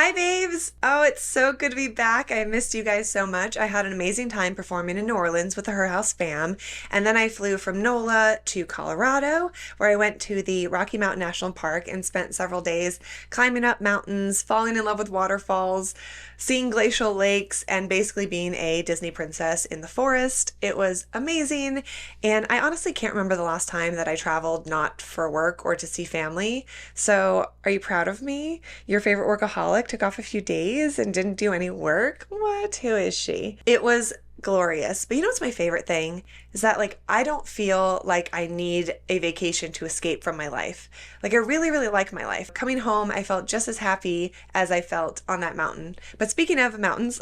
Hi, babes. Oh, it's so good to be back. I missed you guys so much. I had an amazing time performing in New Orleans with the Her House fam. And then I flew from NOLA to Colorado, where I went to the Rocky Mountain National Park and spent several days climbing up mountains, falling in love with waterfalls, seeing glacial lakes, and basically being a Disney princess in the forest. It was amazing. And I honestly can't remember the last time that I traveled not for work or to see family. So, are you proud of me? Your favorite workaholic took off a few days and didn't do any work? What? Who is she? It was glorious. But you know what's my favorite thing? Is that I don't feel like I need a vacation to escape from my life. I really, really like my life. Coming home, I felt just as happy as I felt on that mountain. But speaking of mountains,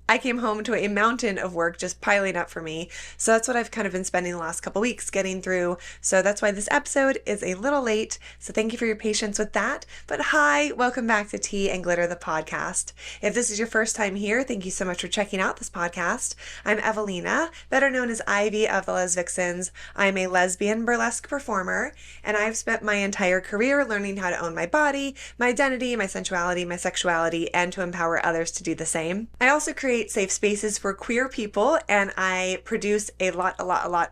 I came home to a mountain of work just piling up for me. So that's what I've kind of been spending the last couple weeks getting through. So that's why this episode is a little late. So thank you for your patience with that. But hi, welcome back to Tea and Glitter, the podcast. If this is your first time here, thank you so much for checking out this podcast. I'm Evelina, better known as Ivy of the Les Vixens. I'm a lesbian burlesque performer, and I've spent my entire career learning how to own my body, my identity, my sensuality, my sexuality, and to empower others to do the same. I also create safe spaces for queer people, and I produce a lot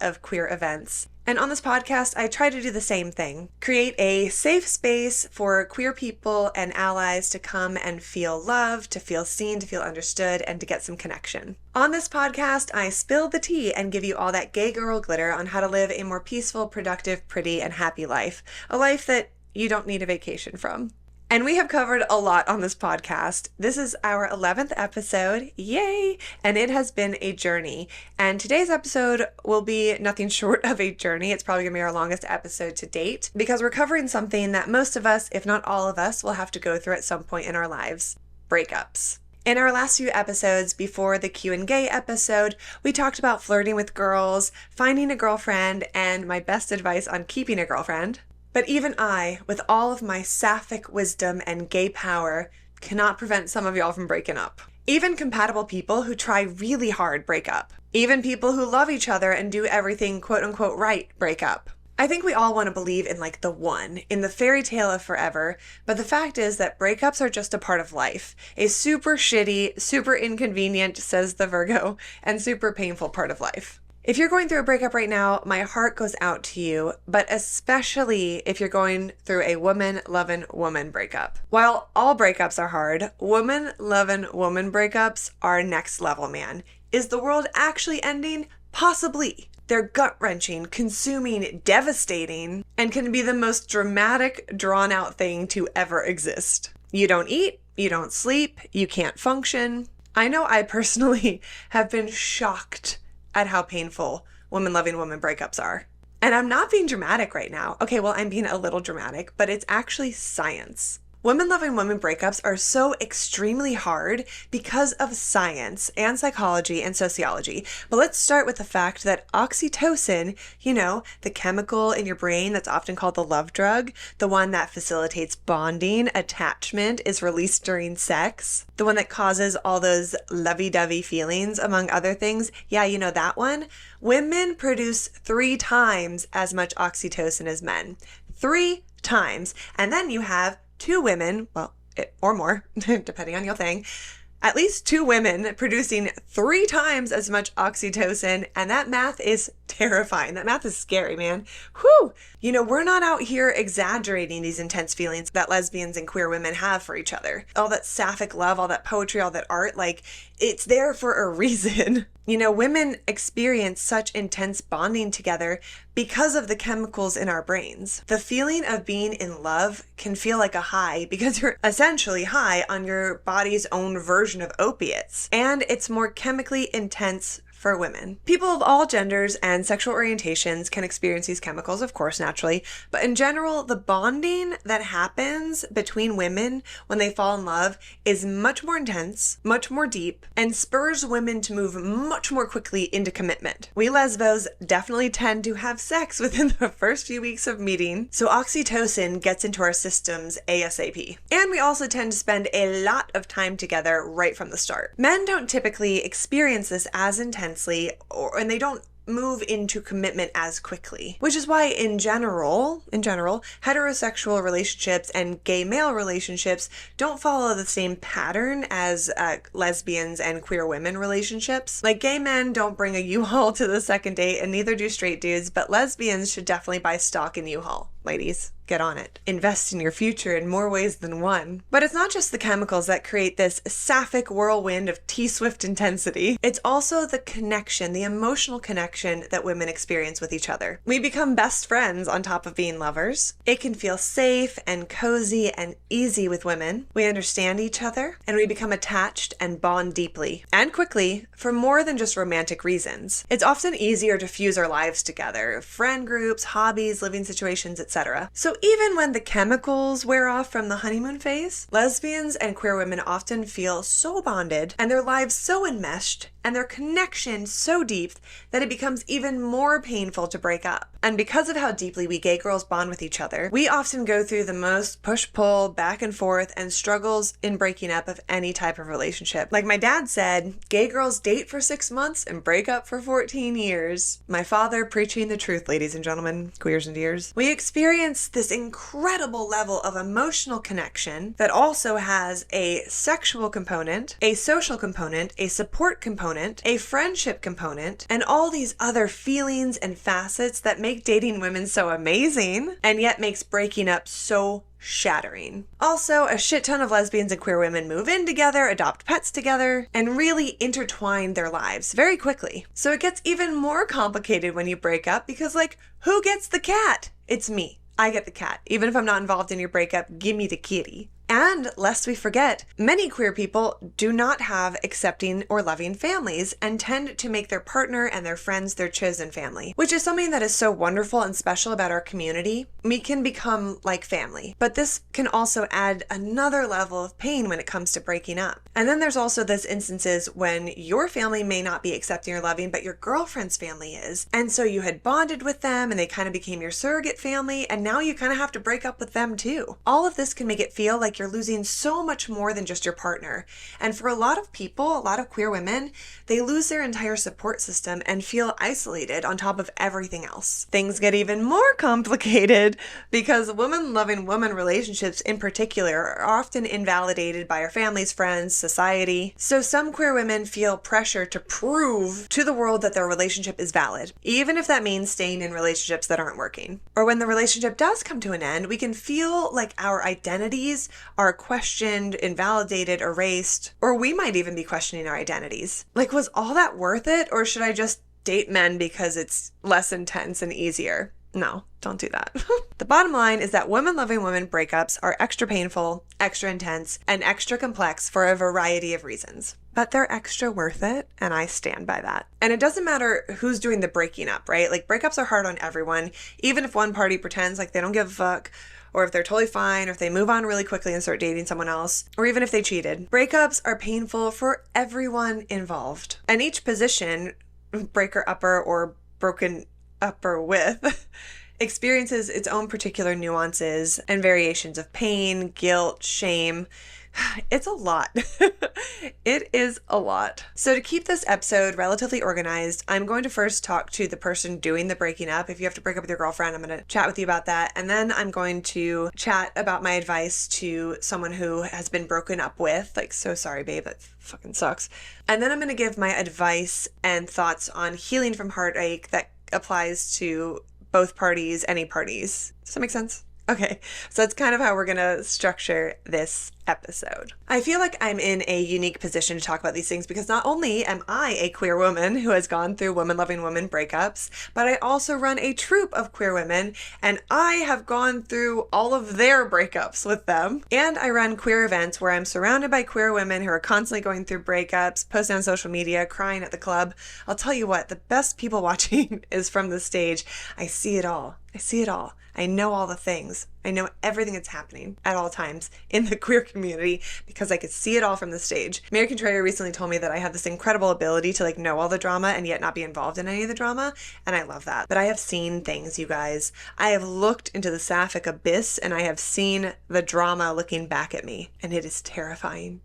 of queer events. And on this podcast, I try to do the same thing. Create a safe space for queer people and allies to come and feel loved, to feel seen, to feel understood, and to get some connection. On this podcast, I spill the tea and give you all that gay girl glitter on how to live a more peaceful, productive, pretty, and happy life. A life that you don't need a vacation from. And we have covered a lot on this podcast. This is our 11th episode. Yay! And it has been a journey. And today's episode will be nothing short of a journey. It's probably going to be our longest episode to date because we're covering something that most of us, if not all of us, will have to go through at some point in our lives. Breakups. In our last few episodes before the Q and Gay episode, we talked about flirting with girls, finding a girlfriend, and my best advice on keeping a girlfriend. But even I, with all of my sapphic wisdom and gay power, cannot prevent some of y'all from breaking up. Even compatible people who try really hard break up. Even people who love each other and do everything quote unquote right break up. I think we all want to believe in the one, in the fairy tale of forever, but the fact is that breakups are just a part of life. A super shitty, super inconvenient, says the Virgo, and super painful part of life. If you're going through a breakup right now, my heart goes out to you, but especially if you're going through a woman-loving woman breakup. While all breakups are hard, woman-loving woman breakups are next level, man. Is the world actually ending? Possibly. They're gut-wrenching, consuming, devastating, and can be the most dramatic, drawn-out thing to ever exist. You don't eat, you don't sleep, you can't function. I know I personally have been shocked at how painful woman-loving woman breakups are. And I'm not being dramatic right now. Okay, well, I'm being a little dramatic, but it's actually science. Women-loving women breakups are so extremely hard because of science and psychology and sociology. But let's start with the fact that oxytocin, the chemical in your brain that's often called the love drug, the one that facilitates bonding, attachment, is released during sex, the one that causes all those lovey-dovey feelings, among other things. Yeah, you know that one? Women produce 3 times as much oxytocin as men. 3 times. And then you have 2 women, or more, depending on your thing, at least 2 women producing 3 times as much oxytocin, and that math is terrifying. That math is scary, man. Whew! We're not out here exaggerating these intense feelings that lesbians and queer women have for each other. All that sapphic love, all that poetry, all that art, it's there for a reason. Women experience such intense bonding together because of the chemicals in our brains. The feeling of being in love can feel like a high because you're essentially high on your body's own version of opiates. And it's more chemically intense for women. People of all genders and sexual orientations can experience these chemicals, of course, naturally, but in general, the bonding that happens between women when they fall in love is much more intense, much more deep, and spurs women to move much more quickly into commitment. We lesbos definitely tend to have sex within the first few weeks of meeting, so oxytocin gets into our systems ASAP. And we also tend to spend a lot of time together right from the start. Men don't typically experience this as intensely, and they don't move into commitment as quickly, which is why in general, heterosexual relationships and gay male relationships don't follow the same pattern as lesbians and queer women relationships. Like, gay men don't bring a U-Haul to the second date, and neither do straight dudes, but lesbians should definitely buy stock in U-Haul. Ladies, get on it. Invest in your future in more ways than one. But it's not just the chemicals that create this sapphic whirlwind of T-Swift intensity. It's also the connection, the emotional connection that women experience with each other. We become best friends on top of being lovers. It can feel safe and cozy and easy with women. We understand each other, and we become attached and bond deeply and quickly for more than just romantic reasons. It's often easier to fuse our lives together, friend groups, hobbies, living situations, etc. So even when the chemicals wear off from the honeymoon phase, lesbians and queer women often feel so bonded and their lives so enmeshed and their connection so deep that it becomes even more painful to break up. And because of how deeply we gay girls bond with each other, we often go through the most push-pull, back and forth, and struggles in breaking up of any type of relationship. Like my dad said, gay girls date for 6 months and break up for 14 years. My father preaching the truth, ladies and gentlemen, queers and dears. We experience this incredible level of emotional connection that also has a sexual component, a social component, a support component, a friendship component, and all these other feelings and facets that make dating women so amazing and yet makes breaking up so shattering. Also, a shit ton of lesbians and queer women move in together, adopt pets together, and really intertwine their lives very quickly. So it gets even more complicated when you break up because, like, who gets the cat? It's me. I get the cat. Even if I'm not involved in your breakup, give me the kitty. And lest we forget, many queer people do not have accepting or loving families and tend to make their partner and their friends their chosen family, which is something that is so wonderful and special about our community. We can become like family, but this can also add another level of pain when it comes to breaking up. And then there's also those instances when your family may not be accepting or loving, but your girlfriend's family is. And so you had bonded with them and they kind of became your surrogate family, and now you kind of have to break up with them too. All of this can make it feel like you're losing so much more than just your partner. And for a lot of people, a lot of queer women, they lose their entire support system and feel isolated on top of everything else. Things get even more complicated because woman-loving woman relationships in particular are often invalidated by our families, friends, society. So some queer women feel pressure to prove to the world that their relationship is valid, even if that means staying in relationships that aren't working. Or when the relationship does come to an end, we can feel like our identities are questioned, invalidated, erased, or we might even be questioning our identities. Like, was all that worth it, or should I just date men because it's less intense and easier? No, don't do that. The bottom line is that women-loving women breakups are extra painful, extra intense, and extra complex for a variety of reasons. But they're extra worth it, and I stand by that. And it doesn't matter who's doing the breaking up, right? Like, breakups are hard on everyone, even if one party pretends like they don't give a fuck, or if they're totally fine, or if they move on really quickly and start dating someone else, or even if they cheated. Breakups are painful for everyone involved. And each position, breaker upper or broken upper with, experiences its own particular nuances and variations of pain, guilt, shame. It's a lot. It is a lot. So to keep this episode relatively organized, I'm going to first talk to the person doing the breaking up. If you have to break up with your girlfriend, I'm going to chat with you about that. And then I'm going to chat about my advice to someone who has been broken up with. Like, so sorry, babe, that fucking sucks. And then I'm going to give my advice and thoughts on healing from heartache that applies to both parties, any parties. Does that make sense? Okay, so that's kind of how we're going to structure this episode. I feel like I'm in a unique position to talk about these things because not only am I a queer woman who has gone through woman-loving woman breakups, but I also run a troupe of queer women, and I have gone through all of their breakups with them. And I run queer events where I'm surrounded by queer women who are constantly going through breakups, posting on social media, crying at the club. I'll tell you what, the best people watching is from the stage. I see it all. I see it all. I know all the things. I know everything that's happening at all times in the queer community because I could see it all from the stage. Mary Contrario recently told me that I have this incredible ability to know all the drama and yet not be involved in any of the drama, and I love that. But I have seen things, you guys. I have looked into the sapphic abyss and I have seen the drama looking back at me, and it is terrifying.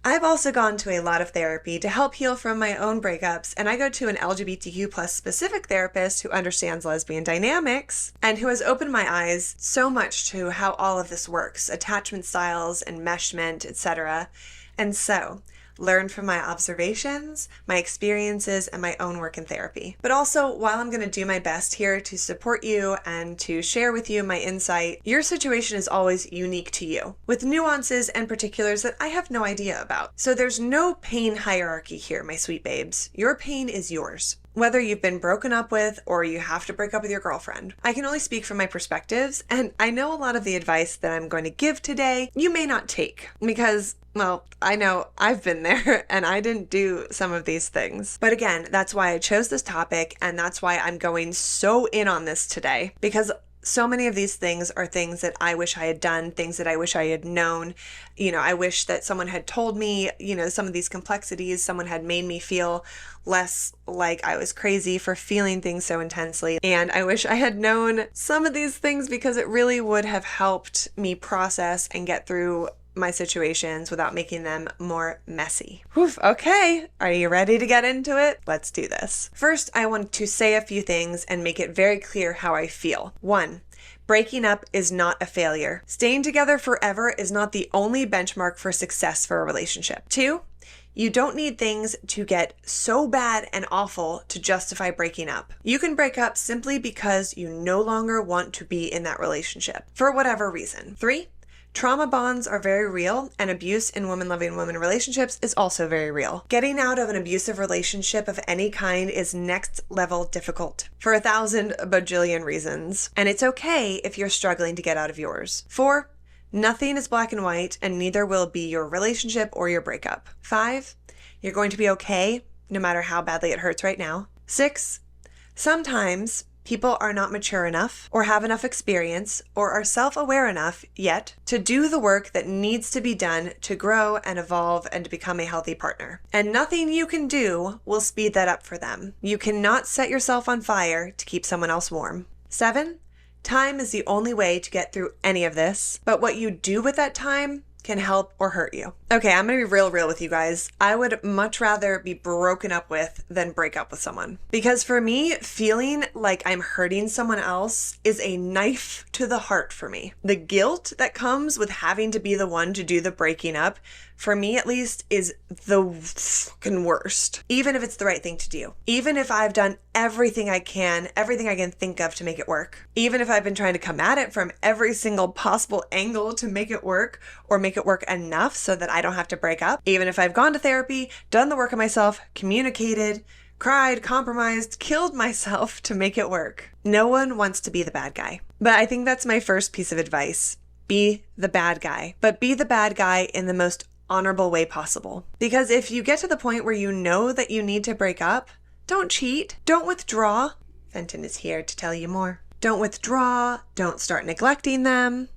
I've also gone to a lot of therapy to help heal from my own breakups, and I go to an LGBTQ plus specific therapist who understands lesbian dynamics and who has opened my eyes so much to how all of this works, attachment styles, enmeshment, etc. And so, learn from my observations, my experiences, and my own work in therapy. But also, while I'm going to do my best here to support you and to share with you my insight, your situation is always unique to you, with nuances and particulars that I have no idea about. So there's no pain hierarchy here, my sweet babes. Your pain is yours. Whether you've been broken up with or you have to break up with your girlfriend. I can only speak from my perspectives, and I know a lot of the advice that I'm going to give today you may not take because, well, I know I've been there and I didn't do some of these things. But again, that's why I chose this topic, and that's why I'm going so in on this today, because so many of these things are things that I wish I had done, things that I wish I had known. I wish that someone had told me, some of these complexities, someone had made me feel less like I was crazy for feeling things so intensely. And I wish I had known some of these things because it really would have helped me process and get through my situations without making them more messy. Oof, okay, are you ready to get into it? Let's do this. First, I want to say a few things and make it very clear how I feel. 1, breaking up is not a failure. Staying together forever is not the only benchmark for success for a relationship. 2, you don't need things to get so bad and awful to justify breaking up. You can break up simply because you no longer want to be in that relationship, for whatever reason. 3, trauma bonds are very real, and abuse in woman-loving woman relationships is also very real. Getting out of an abusive relationship of any kind is next level difficult for 1,000 bajillion reasons, and it's okay if you're struggling to get out of yours. 4, nothing is black and white, and neither will be your relationship or your breakup. 5, you're going to be okay no matter how badly it hurts right now. 6, sometimes people are not mature enough or have enough experience or are self-aware enough yet to do the work that needs to be done to grow and evolve and to become a healthy partner. And nothing you can do will speed that up for them. You cannot set yourself on fire to keep someone else warm. 7, time is the only way to get through any of this, but what you do with that time can help or hurt you. Okay, I'm gonna be real with you guys. I would much rather be broken up with than break up with someone. Because for me, feeling like I'm hurting someone else is a knife to the heart for me. The guilt that comes with having to be the one to do the breaking up, for me at least, is the fucking worst. Even if it's the right thing to do. Even if I've done everything I can think of to make it work. Even if I've been trying to come at it from every single possible angle to make it work, or make it work enough so that I don't have to break up. Even if I've gone to therapy, done the work on myself, communicated, cried, compromised, killed myself to make it work. No one wants to be the bad guy. But I think that's my first piece of advice. Be the bad guy. But be the bad guy in the most honorable way possible. Because if you get to the point where you know that you need to break up, don't cheat. Don't withdraw. Fenton is here to tell you more. Don't withdraw. Don't start neglecting them.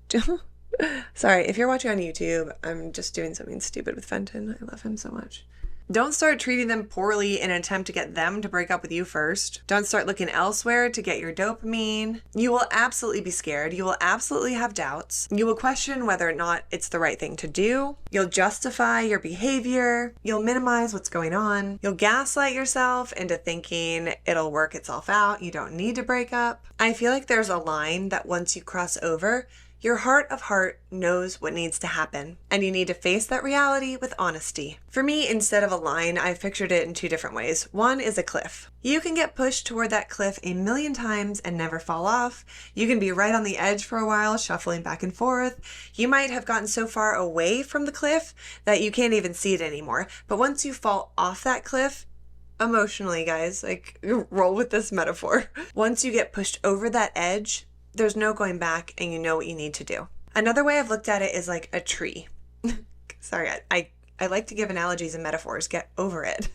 Sorry, if you're watching on YouTube, I'm just doing something stupid with Fenton. I love him so much. Don't start treating them poorly in an attempt to get them to break up with you first. Don't start looking elsewhere to get your dopamine. You will absolutely be scared. You will absolutely have doubts. You will question whether or not it's the right thing to do. You'll justify your behavior. You'll minimize what's going on. You'll gaslight yourself into thinking it'll work itself out. You don't need to break up. I feel like there's a line that once you cross over, your heart of heart knows what needs to happen, and you need to face that reality with honesty. For me, instead of a line, I've pictured it in 2 different ways. One is a cliff. You can get pushed toward that cliff a million times and never fall off. You can be right on the edge for a while, shuffling back and forth. You might have gotten so far away from the cliff that you can't even see it anymore. But once you fall off that cliff, emotionally, guys, like, roll with this metaphor. Once you get pushed over that edge, there's no going back, and you know what you need to do. Another way I've looked at it is like a tree. Sorry, I like to give analogies and metaphors. Get over it.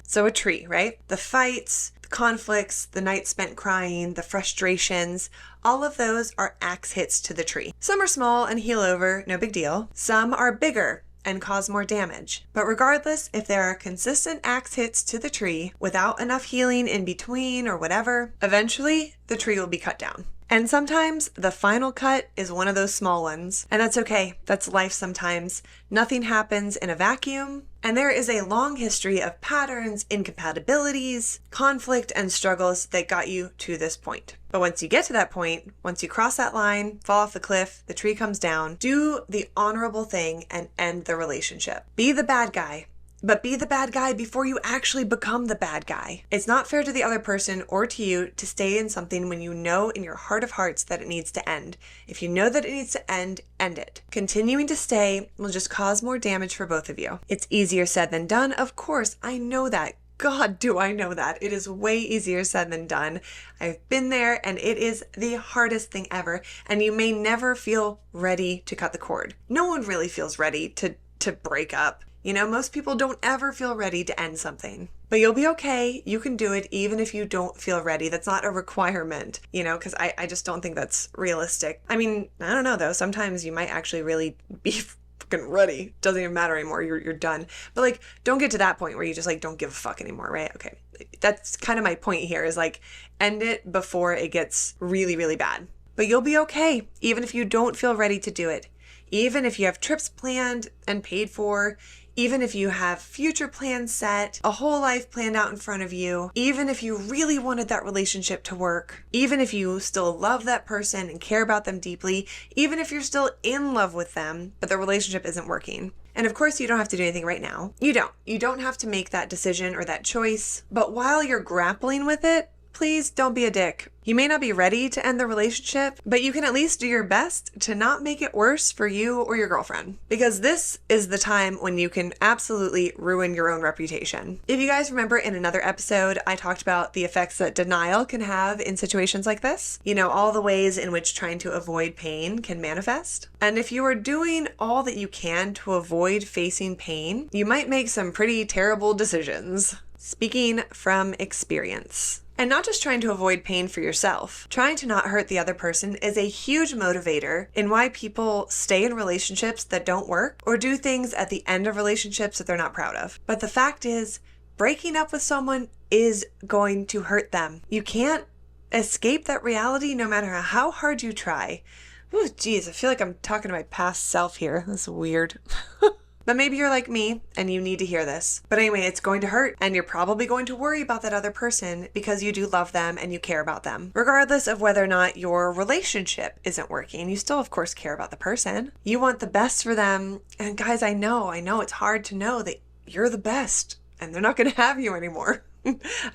So a tree, right? The fights, the conflicts, the nights spent crying, the frustrations, all of those are axe hits to the tree. Some are small and heal over, no big deal. Some are bigger and cause more damage. But regardless, if there are consistent axe hits to the tree without enough healing in between or whatever, eventually the tree will be cut down. And sometimes the final cut is one of those small ones. And that's okay. That's life sometimes. Nothing happens in a vacuum. And there is a long history of patterns, incompatibilities, conflict, and struggles that got you to this point. But once you get to that point, once you cross that line, fall off the cliff, the tree comes down, do the honorable thing and end the relationship. Be the bad guy. But be the bad guy before you actually become the bad guy. It's not fair to the other person or to you to stay in something when you know in your heart of hearts that it needs to end. If you know that it needs to end it. Continuing to stay will just cause more damage for both of you. It's easier said than done, of course. I know that. God, do I know that. It is way easier said than done. I've been there and it is the hardest thing ever. And you may never feel ready to cut the cord. No one really feels ready to break up. You know, most people don't ever feel ready to end something. But you'll be okay. You can do it even if you don't feel ready. That's not a requirement, you know, because I just don't think that's realistic. I mean, I don't know though. Sometimes you might actually really be fucking ready. Doesn't even matter anymore. You're done. But like, don't get to that point where you just like don't give a fuck anymore, right? Okay. That's kind of my point here is like end it before it gets really, really bad. But you'll be okay even if you don't feel ready to do it. Even if you have trips planned and paid for, even if you have future plans set, a whole life planned out in front of you, even if you really wanted that relationship to work, even if you still love that person and care about them deeply, even if you're still in love with them, but the relationship isn't working. And of course, you don't have to do anything right now. You don't have to make that decision or that choice. But while you're grappling with it, please don't be a dick. You may not be ready to end the relationship, but you can at least do your best to not make it worse for you or your girlfriend. Because this is the time when you can absolutely ruin your own reputation. If you guys remember in another episode, I talked about the effects that denial can have in situations like this. You know, all the ways in which trying to avoid pain can manifest. And if you are doing all that you can to avoid facing pain, you might make some pretty terrible decisions. Speaking from experience. And not just trying to avoid pain for yourself. Trying to not hurt the other person is a huge motivator in why people stay in relationships that don't work or do things at the end of relationships that they're not proud of. But the fact is, breaking up with someone is going to hurt them. You can't escape that reality no matter how hard you try. Ooh, geez, I feel like I'm talking to my past self here. That's weird. But maybe you're like me and you need to hear this. But anyway, it's going to hurt and you're probably going to worry about that other person because you do love them and you care about them. Regardless of whether or not your relationship isn't working, you still of course care about the person. You want the best for them. And guys, I know it's hard to know that you're the best and they're not going to have you anymore.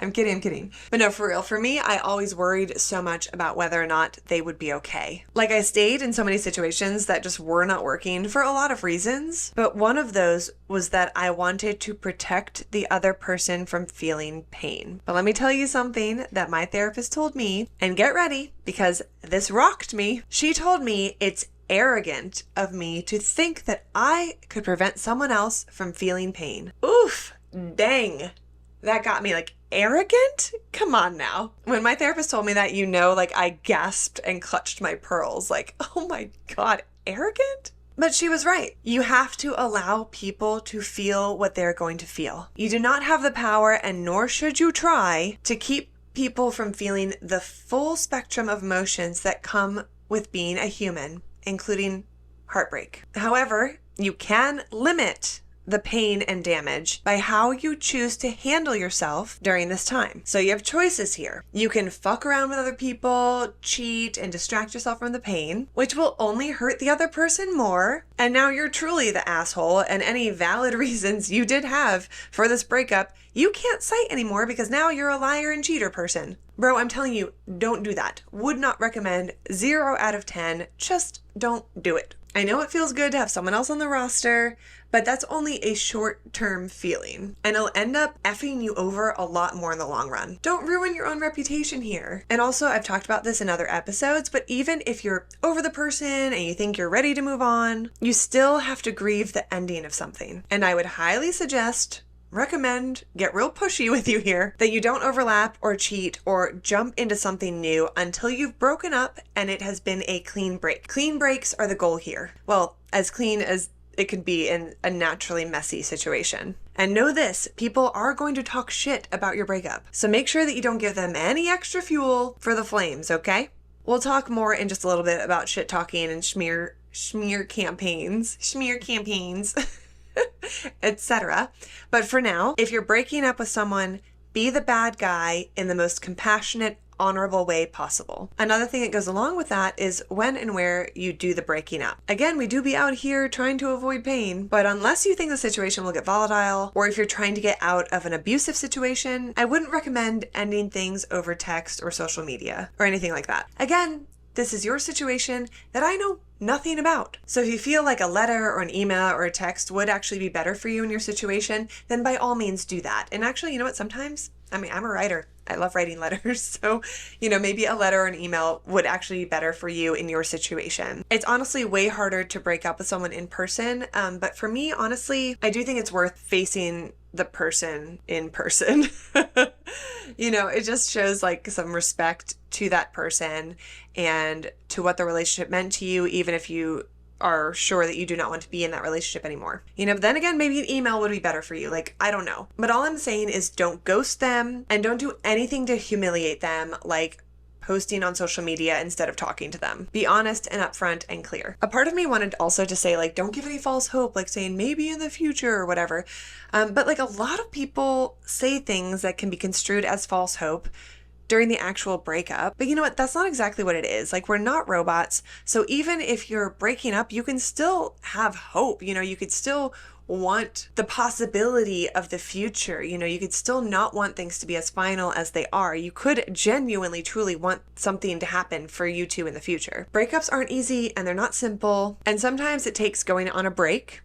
I'm kidding. But no, for real, for me, I always worried so much about whether or not they would be okay. Like I stayed in so many situations that just were not working for a lot of reasons. But one of those was that I wanted to protect the other person from feeling pain. But let me tell you something that my therapist told me, and get ready because this rocked me. She told me it's arrogant of me to think that I could prevent someone else from feeling pain. Oof, dang. That got me like, arrogant? Come on now. When my therapist told me that, like I gasped and clutched my pearls like, oh my God, arrogant? But she was right. You have to allow people to feel what they're going to feel. You do not have the power, and nor should you try, to keep people from feeling the full spectrum of emotions that come with being a human, including heartbreak. However, you can limit the pain and damage by how you choose to handle yourself during this time. So you have choices here. You can fuck around with other people, cheat, and distract yourself from the pain, which will only hurt the other person more. And now you're truly the asshole, and any valid reasons you did have for this breakup, you can't cite anymore because now you're a liar and cheater person. Bro, I'm telling you, don't do that. Would not recommend. 0 out of 10. Just don't do it. I know it feels good to have someone else on the roster, but that's only a short-term feeling, and it'll end up effing you over a lot more in the long run. Don't ruin your own reputation here. And also, I've talked about this in other episodes, but even if you're over the person and you think you're ready to move on, you still have to grieve the ending of something. And I would highly recommend, get real pushy with you here, that you don't overlap or cheat or jump into something new until you've broken up and it has been a clean break. Clean breaks are the goal here. Well, as clean as it could be in a naturally messy situation. And know this, people are going to talk shit about your breakup. So make sure that you don't give them any extra fuel for the flames, okay? We'll talk more in just a little bit about shit talking and schmear campaigns, etc. But for now, if you're breaking up with someone, be the bad guy in the most compassionate, honorable way possible. Another thing that goes along with that is when and where you do the breaking up. Again, we do be out here trying to avoid pain, but unless you think the situation will get volatile, or if you're trying to get out of an abusive situation, I wouldn't recommend ending things over text or social media or anything like that. Again, this is your situation that I know nothing about. So if you feel like a letter or an email or a text would actually be better for you in your situation, then by all means do that. And actually, you know what? Sometimes, I'm a writer. I love writing letters. So, maybe a letter or an email would actually be better for you in your situation. It's honestly way harder to break up with someone in person. But for me, honestly, I do think it's worth facing the person in person. It just shows like some respect to that person and to what the relationship meant to you, even if you are sure that you do not want to be in that relationship anymore. Then again, maybe an email would be better for you. Like, I don't know. But all I'm saying is don't ghost them and don't do anything to humiliate them, like posting on social media instead of talking to them. Be honest and upfront and clear. A part of me wanted also to say, like, don't give any false hope, like saying maybe in the future or whatever. But like a lot of people say things that can be construed as false hope during the actual breakup. But you know what? That's not exactly what it is. Like, we're not robots. So even if you're breaking up, you can still have hope. You could still want the possibility of the future. You could still not want things to be as final as they are. You could genuinely, truly want something to happen for you two in the future. Breakups aren't easy and they're not simple. And sometimes it takes going on a break,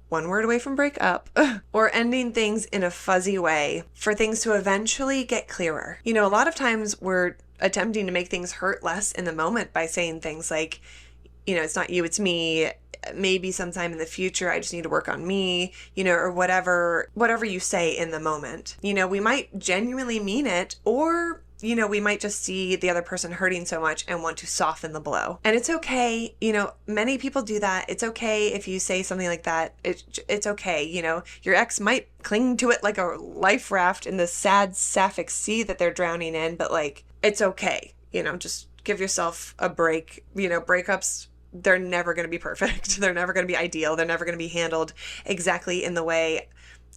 one word away from break up, or ending things in a fuzzy way for things to eventually get clearer. A lot of times we're attempting to make things hurt less in the moment by saying things like, it's not you, it's me. Maybe sometime in the future, I just need to work on me, or whatever you say in the moment. We might genuinely mean it, or we might just see the other person hurting so much and want to soften the blow. And it's okay. Many people do that. It's okay if you say something like that. It's okay. Your ex might cling to it like a life raft in the sad sapphic sea that they're drowning in, but like, it's okay. Just give yourself a break. Breakups, they're never going to be perfect. They're never going to be ideal. They're never going to be handled exactly in the way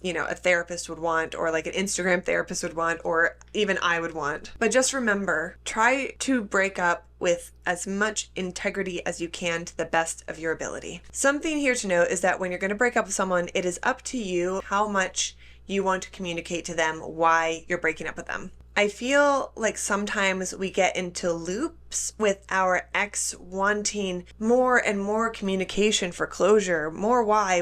a therapist would want, or like an Instagram therapist would want, or even I would want. But just remember, try to break up with as much integrity as you can to the best of your ability. Something here to note is that when you're going to break up with someone, it is up to you how much you want to communicate to them why you're breaking up with them. I feel like sometimes we get into loops with our ex wanting more and more communication for closure, more why.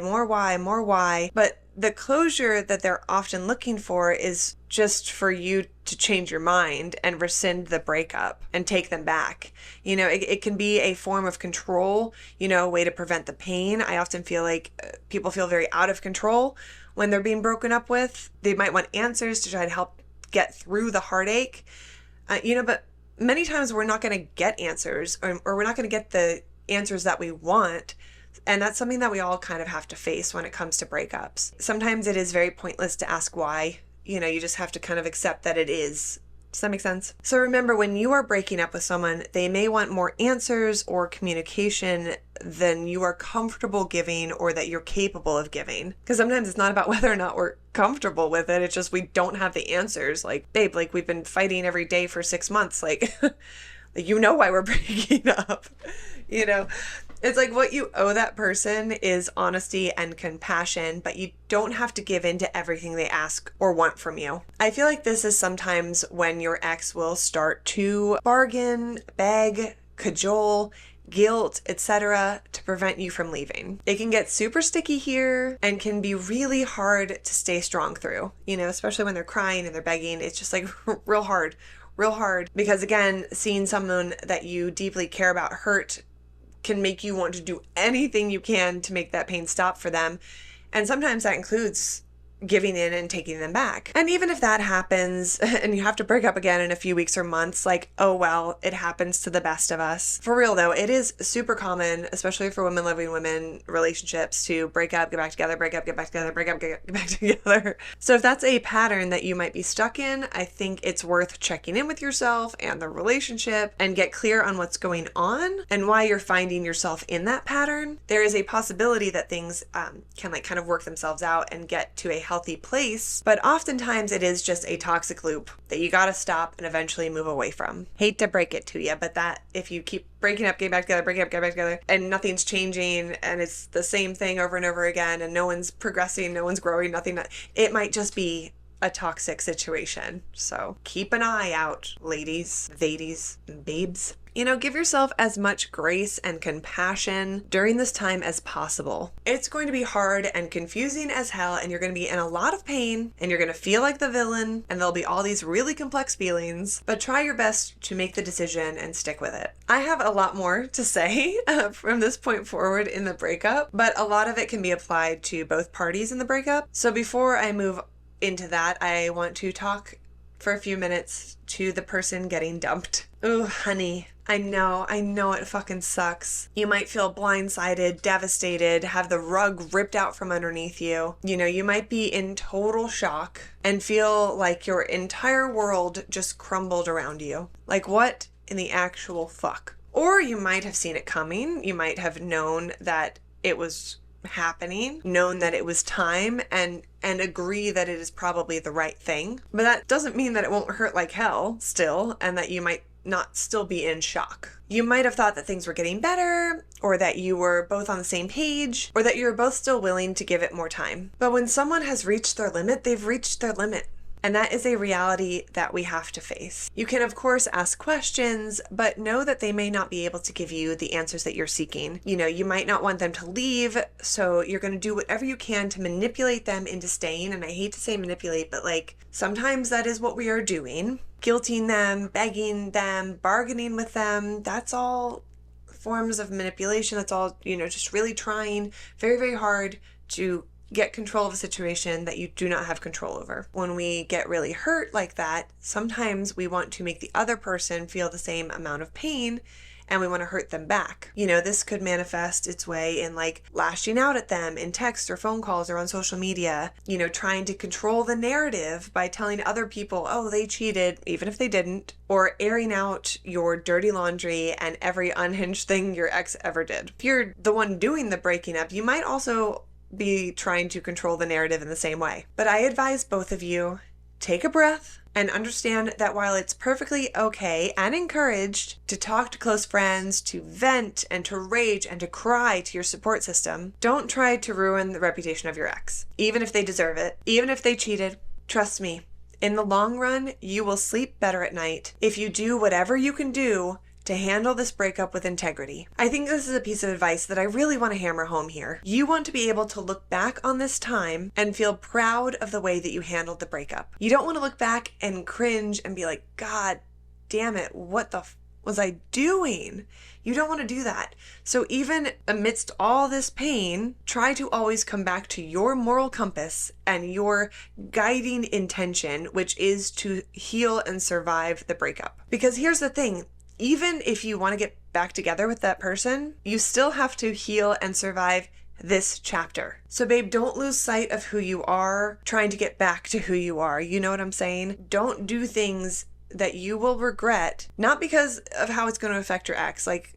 But the closure that they're often looking for is just for you to change your mind and rescind the breakup and take them back. It can be a form of control, a way to prevent the pain. I often feel like people feel very out of control when they're being broken up with. They might want answers to try to help get through the heartache, but many times we're not going to get answers, or we're not going to get the answers that we want. And that's something that we all kind of have to face when it comes to breakups. Sometimes it is very pointless to ask why. You just have to kind of accept that it is. Does that make sense? So remember, when you are breaking up with someone, they may want more answers or communication than you are comfortable giving or that you're capable of giving. Because sometimes it's not about whether or not we're comfortable with it. It's just we don't have the answers. Like, babe, like we've been fighting every day for 6 months. Like, why we're breaking up. It's like what you owe that person is honesty and compassion, but you don't have to give in to everything they ask or want from you. I feel like this is sometimes when your ex will start to bargain, beg, cajole, guilt, etc. to prevent you from leaving. It can get super sticky here and can be really hard to stay strong through, especially when they're crying and they're begging. It's just like real hard because again, seeing someone that you deeply care about hurt can make you want to do anything you can to make that pain stop for them. And sometimes that includes giving in and taking them back. And even if that happens and you have to break up again in a few weeks or months, like, oh well, it happens to the best of us. For real though, it is super common, especially for women loving women relationships, to break up, get back together, break up, get back together, break up, get back together. So if that's a pattern that you might be stuck in, I think it's worth checking in with yourself and the relationship and get clear on what's going on and why you're finding yourself in that pattern. There is a possibility that things can like kind of work themselves out and get to a healthy place, but oftentimes it is just a toxic loop that you got to stop and eventually move away from. Hate to break it to you, but that if you keep breaking up, getting back together, breaking up, getting back together, and nothing's changing and it's the same thing over and over again and no one's progressing, no one's growing, nothing, it might just be a toxic situation. So keep an eye out, ladies, and babes. You know, give yourself as much grace and compassion during this time as possible. It's going to be hard and confusing as hell, and you're going to be in a lot of pain, and you're going to feel like the villain, and there'll be all these really complex feelings, but try your best to make the decision and stick with it. I have a lot more to say from this point forward in the breakup, but a lot of it can be applied to both parties in the breakup. So before I move into that, I want to talk for a few minutes to the person getting dumped. Ooh, honey. I know it fucking sucks. You might feel blindsided, devastated, have the rug ripped out from underneath you. You know, you might be in total shock and feel like your entire world just crumbled around you. Like, what in the actual fuck? Or you might have seen it coming. You might have known that it was happening, known that it was time, and agree that it is probably the right thing. But that doesn't mean that it won't hurt like hell still, and that you might not still be in shock. You might have thought that things were getting better, or that you were both on the same page, or that you were both still willing to give it more time. But when someone has reached their limit, they've reached their limit. And that is a reality that we have to face. You can, of course, ask questions, but know that they may not be able to give you the answers that you're seeking. You know, you might not want them to leave, so you're going to do whatever you can to manipulate them into staying. And I hate to say manipulate, but like sometimes that is what we are doing. Guilting them, begging them, bargaining with them. That's all forms of manipulation. That's all, you know, just really trying very, very hard to get control of a situation that you do not have control over. When we get really hurt like that, sometimes we want to make the other person feel the same amount of pain and we want to hurt them back. You know, this could manifest its way in like lashing out at them in text or phone calls or on social media, you know, trying to control the narrative by telling other people, oh, they cheated, even if they didn't, or airing out your dirty laundry and every unhinged thing your ex ever did. If you're the one doing the breaking up, you might also be trying to control the narrative in the same way. But I advise both of you, take a breath and understand that while it's perfectly okay and encouraged to talk to close friends, to vent and to rage and to cry to your support system, don't try to ruin the reputation of your ex. Even if they deserve it, even if they cheated, trust me, in the long run, you will sleep better at night if you do whatever you can do to handle this breakup with integrity. I think this is a piece of advice that I really want to hammer home here. You want to be able to look back on this time and feel proud of the way that you handled the breakup. You don't want to look back and cringe and be like, God damn it, what the was I doing? You don't want to do that. So even amidst all this pain, try to always come back to your moral compass and your guiding intention, which is to heal and survive the breakup. Because here's the thing, even if you want to get back together with that person, you still have to heal and survive this chapter. So babe, don't lose sight of who you are trying to get back to who you are. You know what I'm saying? Don't do things that you will regret, not because of how it's going to affect your ex. Like,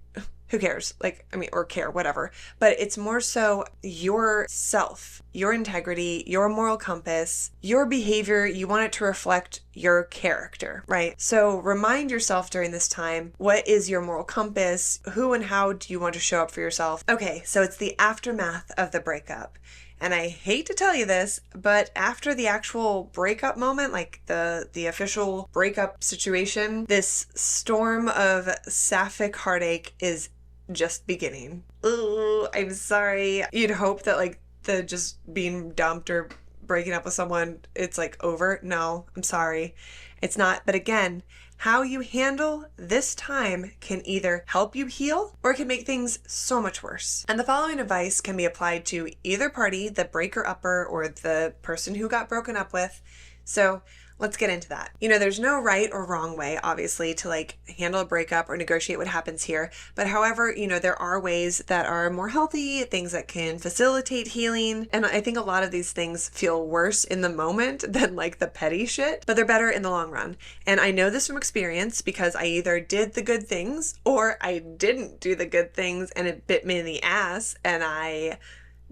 who cares? Like, I mean, or care, whatever. But it's more so yourself, your integrity, your moral compass, your behavior. You want it to reflect your character, right? So remind yourself during this time, what is your moral compass? Who and how do you want to show up for yourself? Okay, so it's the aftermath of the breakup. And I hate to tell you this, but after the actual breakup moment, like the official breakup situation, this storm of sapphic heartache is just beginning. Ooh, I'm sorry. You'd hope that like the just being dumped or breaking up with someone, it's like over. No, I'm sorry. It's not. But again, how you handle this time can either help you heal or it can make things so much worse. And the following advice can be applied to either party, the breaker-upper or the person who got broken up with. So let's get into that. There's no right or wrong way, obviously, to like handle a breakup or negotiate what happens here. But however, there are ways that are more healthy, things that can facilitate healing. And I think a lot of these things feel worse in the moment than like the petty shit, but they're better in the long run. And I know this from experience because I either did the good things or I didn't do the good things and it bit me in the ass. And I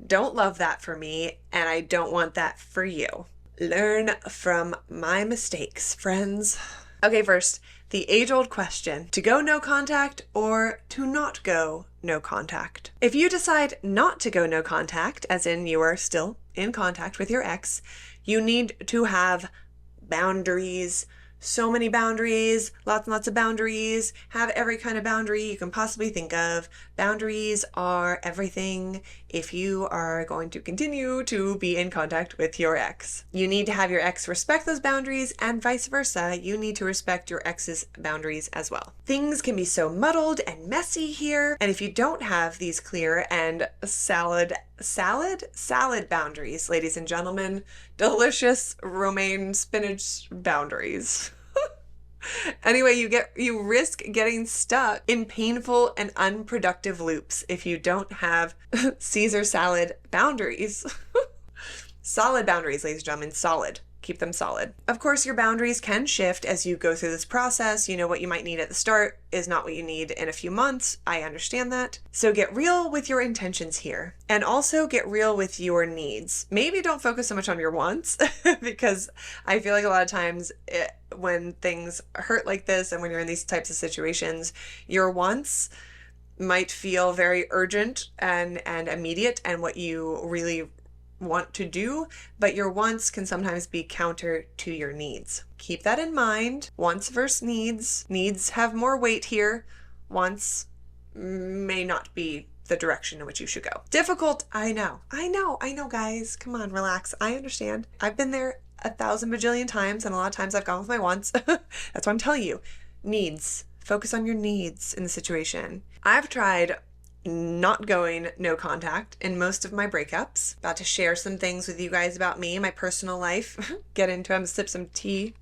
don't love that for me. And I don't want that for you. Learn from my mistakes, friends. Okay, first, the age-old question, to go no contact or to not go no contact. If you decide not to go no contact, as in you are still in contact with your ex, you need to have boundaries. So many boundaries, lots and lots of boundaries. Have every kind of boundary you can possibly think of. Boundaries are everything if you are going to continue to be in contact with your ex. You need to have your ex respect those boundaries and vice versa. You need to respect your ex's boundaries as well. Things can be so muddled and messy here. And if you don't have these clear and salad boundaries, ladies and gentlemen, delicious romaine spinach boundaries. Anyway, you risk getting stuck in painful and unproductive loops if you don't have Caesar salad boundaries. Solid boundaries, ladies and gentlemen, solid. Keep them solid. Of course, your boundaries can shift as you go through this process. What you might need at the start is not what you need in a few months. I understand that. So get real with your intentions here and also get real with your needs. Maybe don't focus so much on your wants because I feel like a lot of times when things hurt like this and when you're in these types of situations, your wants might feel very urgent and immediate and what you really want to do, but your wants can sometimes be counter to your needs. Keep that in mind. Wants versus needs. Needs have more weight here. Wants may not be the direction in which you should go. Difficult, I know, guys. Come on, relax. I understand. I've been there 1,000 bajillion times, and a lot of times I've gone with my wants. That's why I'm telling you. Needs. Focus on your needs in the situation. I've tried not going no contact in most of my breakups. About to share some things with you guys about me, my personal life. Get into them, sip some tea.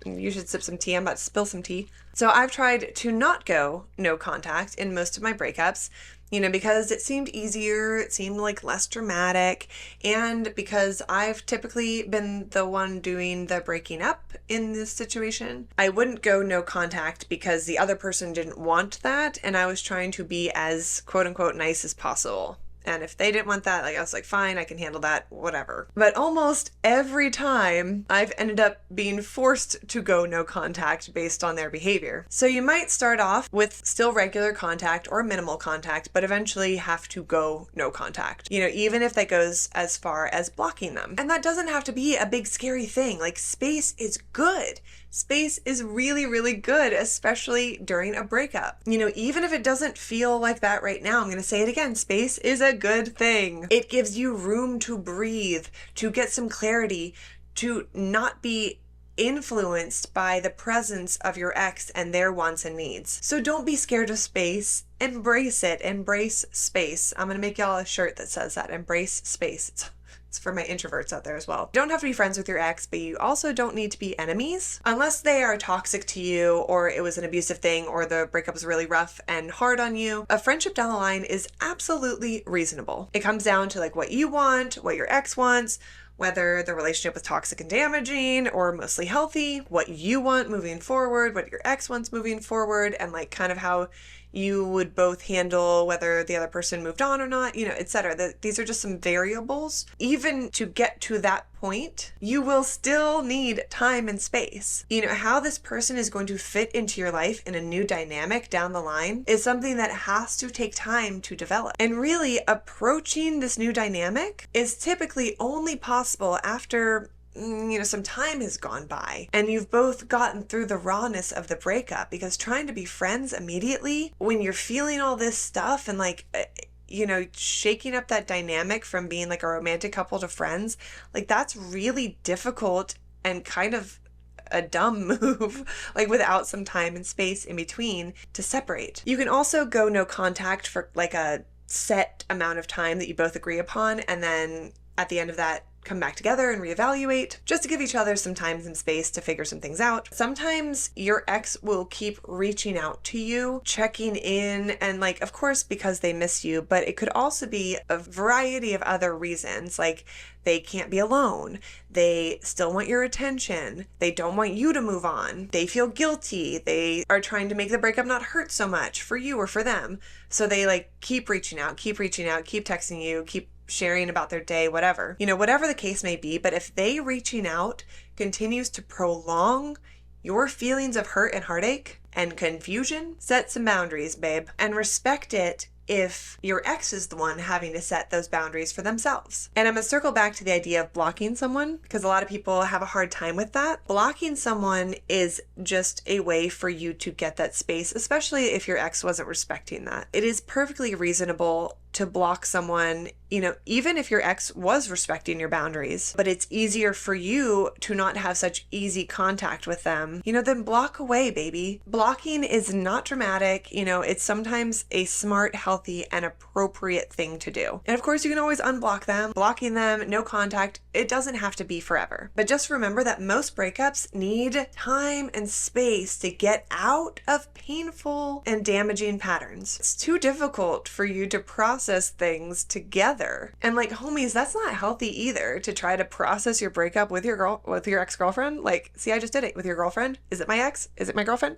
You should sip some tea. I'm about to spill some tea. So I've tried to not go no contact in most of my breakups, because it seemed easier, it seemed like less dramatic, and because I've typically been the one doing the breaking up in this situation. I wouldn't go no contact because the other person didn't want that, and I was trying to be as quote unquote nice as possible. And if they didn't want that, I was like, fine, I can handle that, whatever. But almost every time I've ended up being forced to go no contact based on their behavior. So you might start off with still regular contact or minimal contact, but eventually have to go no contact, even if that goes as far as blocking them. And that doesn't have to be a big scary thing. Like, space is good. Space is really, really good, especially during a breakup. Even if it doesn't feel like that right now, I'm going to say it again, space is a good thing. It gives you room to breathe, to get some clarity, to not be influenced by the presence of your ex and their wants and needs. So don't be scared of space. Embrace it. Embrace space. I'm going to make y'all a shirt that says that. Embrace space. It's for my introverts out there as well. You don't have to be friends with your ex, but you also don't need to be enemies unless they are toxic to you or it was an abusive thing or the breakup was really rough and hard on you. A friendship down the line is absolutely reasonable. It comes down to like what you want, what your ex wants, whether the relationship was toxic and damaging or mostly healthy, what you want moving forward, what your ex wants moving forward, and like kind of how you would both handle whether the other person moved on or not, etc. These are just some variables. Even to get to that point, you will still need time and space. How this person is going to fit into your life in a new dynamic down the line is something that has to take time to develop. And really, approaching this new dynamic is typically only possible after some time has gone by and you've both gotten through the rawness of the breakup, because trying to be friends immediately when you're feeling all this stuff and like shaking up that dynamic from being like a romantic couple to friends, like that's really difficult and kind of a dumb move, like without some time and space in between to separate. You can also go no contact for like a set amount of time that you both agree upon, and then at the end of that, come back together and reevaluate, just to give each other some time and space to figure some things out. Sometimes your ex will keep reaching out to you, checking in, and like, of course, because they miss you, but it could also be a variety of other reasons, like they can't be alone. They still want your attention. They don't want you to move on. They feel guilty. They are trying to make the breakup not hurt so much for you or for them. So they like keep reaching out, keep texting you, keep sharing about their day, whatever. Whatever the case may be, but if they reaching out continues to prolong your feelings of hurt and heartache and confusion, set some boundaries, babe, and respect it if your ex is the one having to set those boundaries for themselves. And I'm going to circle back to the idea of blocking someone, because a lot of people have a hard time with that. Blocking someone is just a way for you to get that space, especially if your ex wasn't respecting that. It is perfectly reasonable to block someone, even if your ex was respecting your boundaries, but it's easier for you to not have such easy contact with them, then block away, baby. Blocking is not dramatic. It's sometimes a smart, healthy, and appropriate thing to do. And of course, you can always unblock them. Blocking them, no contact, it doesn't have to be forever. But just remember that most breakups need time and space to get out of painful and damaging patterns. It's too difficult for you to process things together. And like, homies, that's not healthy either, to try to process your breakup with your ex-girlfriend. Like, see, I just did it with your girlfriend. Is it my ex? Is it my girlfriend?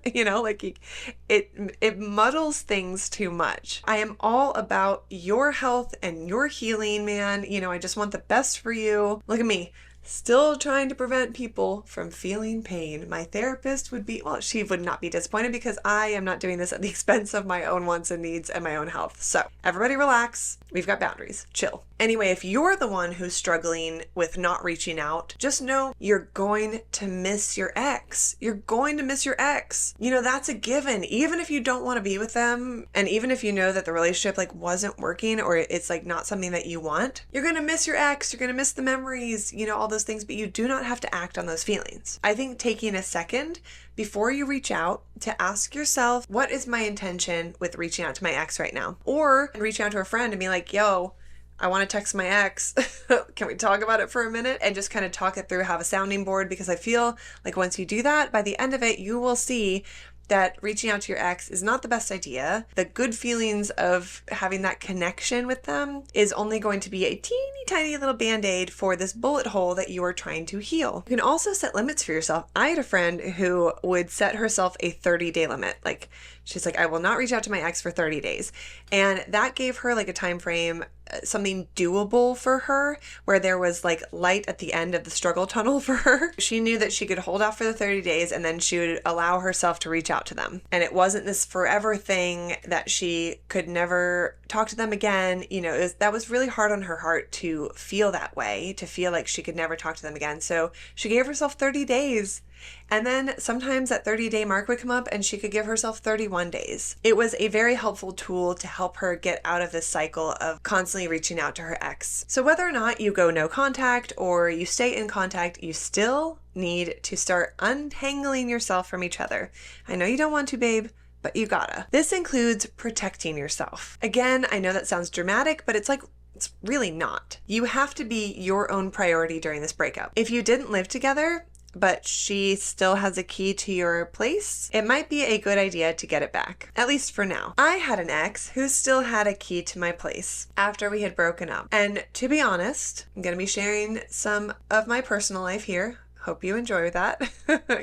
It muddles things too much. I am all about your health and your healing, man. I just want the best for you. Look at me, still trying to prevent people from feeling pain. My therapist she would not be disappointed, because I am not doing this at the expense of my own wants and needs and my own health. So everybody relax. We've got boundaries. Chill. Anyway, if you're the one who's struggling with not reaching out, just know you're going to miss your ex. You're going to miss your ex. That's a given. Even if you don't want to be with them, and even if you know that the relationship like wasn't working, or it's like not something that you want, you're going to miss your ex. You're going to miss the memories, all those things, but you do not have to act on those feelings. I think taking a second before you reach out to ask yourself, what is my intention with reaching out to my ex right now? Or reaching out to a friend and be like, yo, I want to text my ex. Can we talk about it for a minute? And just kind of talk it through, have a sounding board, because I feel like once you do that, by the end of it, you will see that reaching out to your ex is not the best idea. The good feelings of having that connection with them is only going to be a teeny tiny little band-aid for this bullet hole that you are trying to heal. You can also set limits for yourself. I had a friend who would set herself a 30-day limit. Like, she's like, I will not reach out to my ex for 30 days. And that gave her like a time frame, something doable for her, where there was like light at the end of the struggle tunnel for her. She knew that she could hold off for the 30 days and then she would allow herself to reach out to them. And it wasn't this forever thing that she could never talk to them again. That was really hard on her heart to feel that way, to feel like she could never talk to them again. So she gave herself 30 days. And then sometimes that 30-day mark would come up and she could give herself 31 days. It was a very helpful tool to help her get out of this cycle of constantly reaching out to her ex. So whether or not you go no contact or you stay in contact, you still need to start untangling yourself from each other. I know you don't want to, babe, but you gotta. This includes protecting yourself. Again, I know that sounds dramatic, but it's really not. You have to be your own priority during this breakup. If you didn't live together, but she still has a key to your place, it might be a good idea to get it back, at least for now. I had an ex who still had a key to my place after we had broken up. And to be honest, I'm going to be sharing some of my personal life here. Hope you enjoy that.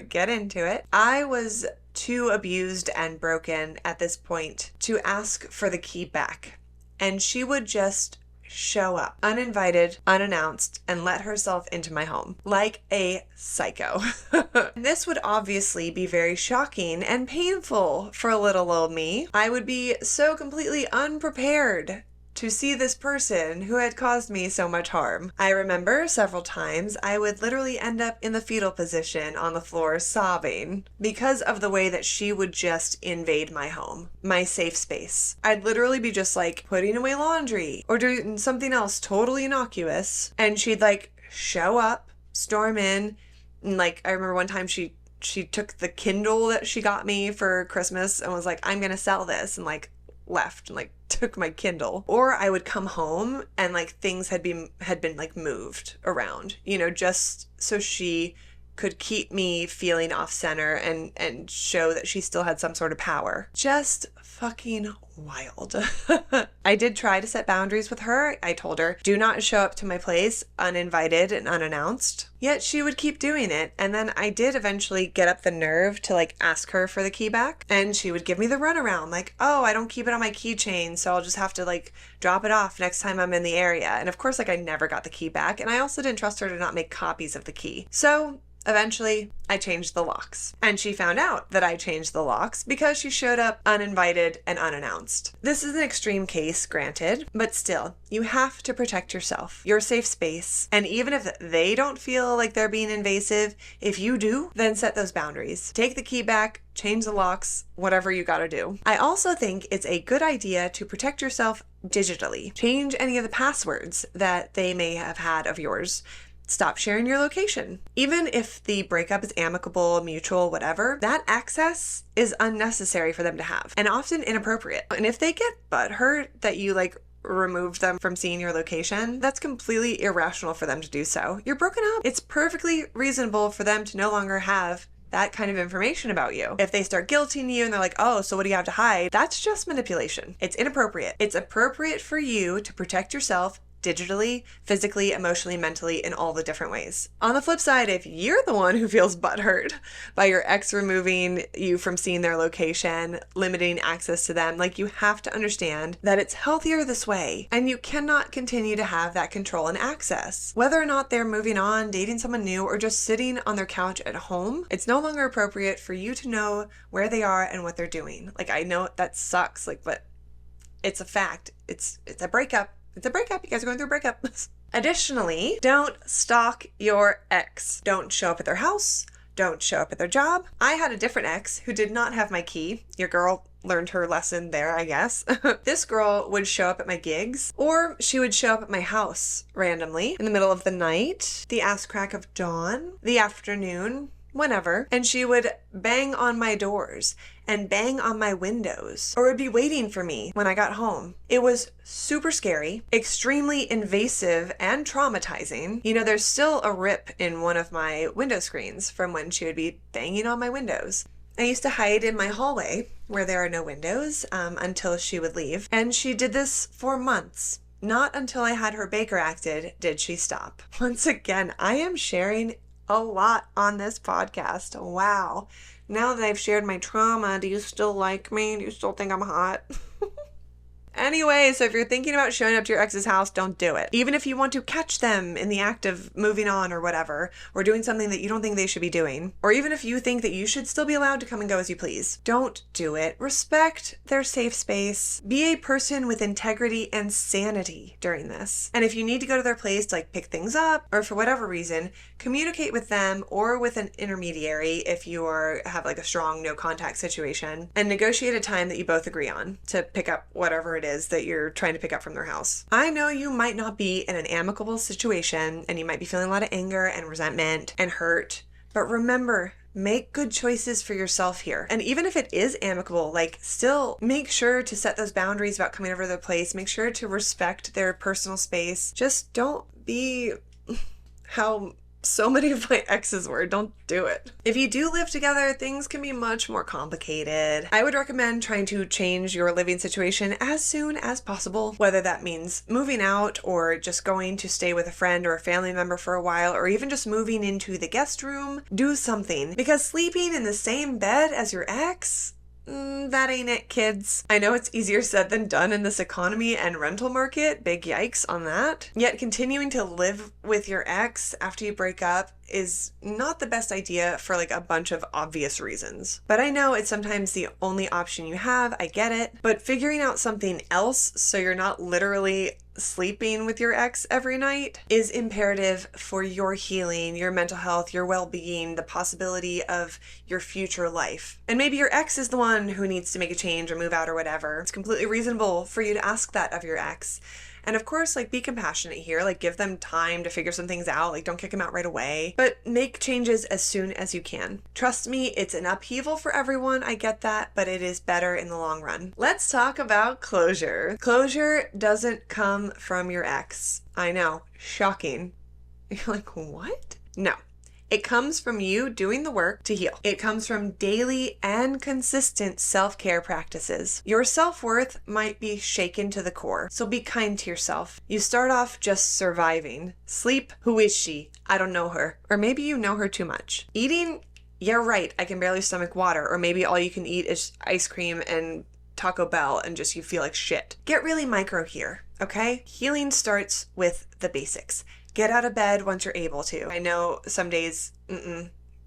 Get into it. I was too abused and broken at this point to ask for the key back. And she would just show up uninvited, unannounced, and let herself into my home like a psycho. This would obviously be very shocking and painful for little old me. I would be so completely unprepared to see this person who had caused me so much harm. I remember several times I would literally end up in the fetal position on the floor sobbing because of the way that she would just invade my home, my safe space. I'd literally be just like putting away laundry or doing something else totally innocuous, and she'd like show up, storm in, and like I remember one time she took the Kindle that she got me for Christmas and was like, I'm gonna sell this, and like left and like took my Kindle. Or I would come home and like things had been like moved around, you know, just so she could keep me feeling off center and show that she still had some sort of power. Just fucking wild. I did try to set boundaries with her. I told her, do not show up to my place uninvited and unannounced. Yet she would keep doing it. And then I did eventually get up the nerve to like ask her for the key back. And she would give me the runaround like, oh, I don't keep it on my keychain, so I'll just have to like drop it off next time I'm in the area. And of course, like I never got the key back. And I also didn't trust her to not make copies of the key. So eventually, I changed the locks. And she found out that I changed the locks because she showed up uninvited and unannounced. This is an extreme case, granted, but still, you have to protect yourself, your safe space. And even if they don't feel like they're being invasive, if you do, then set those boundaries. Take the key back, change the locks, whatever you gotta do. I also think it's a good idea to protect yourself digitally. Change any of the passwords that they may have had of yours. Stop sharing your location. Even if the breakup is amicable, mutual, whatever, that access is unnecessary for them to have and often inappropriate. And if they get butthurt that you like removed them from seeing your location, that's completely irrational for them to do so. You're broken up. It's perfectly reasonable for them to no longer have that kind of information about you. If they start guilting you and they're like, oh, so what do you have to hide? That's just manipulation. It's inappropriate. It's appropriate for you to protect yourself digitally, physically, emotionally, mentally, in all the different ways. On the flip side, if you're the one who feels butthurt by your ex removing you from seeing their location, limiting access to them, like you have to understand that it's healthier this way and you cannot continue to have that control and access. Whether or not they're moving on, dating someone new, or just sitting on their couch at home, it's no longer appropriate for you to know where they are and what they're doing. Like I know that sucks, like, but it's a fact. It's a breakup. It's a breakup. You guys are going through a breakup. Additionally, don't stalk your ex. Don't show up at their house. Don't show up at their job. I had a different ex who did not have my key. Your girl learned her lesson there, I guess. This girl would show up at my gigs, or she would show up at my house randomly in the middle of the night, the ass crack of dawn, the afternoon, whenever, and she would bang on my doors and bang on my windows, or would be waiting for me when I got home. It was super scary, extremely invasive, and traumatizing. You know, there's still a rip in one of my window screens from when she would be banging on my windows. I used to hide in my hallway where there are no windows until she would leave, and she did this for months. Not until I had her Baker acted did she stop. Once again, I am sharing a lot on this podcast. Wow. Now that I've shared my trauma, do you still like me? Do you still think I'm hot? Anyway, so if you're thinking about showing up to your ex's house, don't do it. Even if you want to catch them in the act of moving on or whatever, or doing something that you don't think they should be doing, or even if you think that you should still be allowed to come and go as you please, don't do it. Respect their safe space. Be a person with integrity and sanity during this. And if you need to go to their place to like pick things up, or for whatever reason, communicate with them or with an intermediary if you have like a strong no contact situation, and negotiate a time that you both agree on to pick up whatever it is that you're trying to pick up from their house. I know you might not be in an amicable situation and you might be feeling a lot of anger and resentment and hurt, but remember, make good choices for yourself here. And even if it is amicable, like still make sure to set those boundaries about coming over to their place. Make sure to respect their personal space. Just don't be how so many of my exes were. Don't do it. If you do live together, things can be much more complicated. I would recommend trying to change your living situation as soon as possible, whether that means moving out or just going to stay with a friend or a family member for a while, or even just moving into the guest room. Do something, because sleeping in the same bed as your ex, That ain't it, kids. I know it's easier said than done in this economy and rental market. Big yikes on that. Yet continuing to live with your ex after you break up is not the best idea for like a bunch of obvious reasons. But I know it's sometimes the only option you have. I get it. But figuring out something else so you're not literally sleeping with your ex every night is imperative for your healing, your mental health, your well-being, the possibility of your future life. And maybe your ex is the one who needs to make a change or move out or whatever. It's completely reasonable for you to ask that of your ex. And of course, like, be compassionate here, like, give them time to figure some things out, like, don't kick them out right away, but make changes as soon as you can. Trust me, it's an upheaval for everyone, I get that, but it is better in the long run. Let's talk about closure. Closure doesn't come from your ex. I know, shocking. You're like, what? No. It comes from you doing the work to heal. It comes from daily and consistent self-care practices. Your self-worth might be shaken to the core, so be kind to yourself. You start off just surviving. Sleep, who is she? I don't know her. Or maybe you know her too much. Eating, yeah, right, I can barely stomach water. Or maybe all you can eat is ice cream and Taco Bell and just you feel like shit. Get really micro here, okay? Healing starts with the basics. Get out of bed once you're able to. I know some days,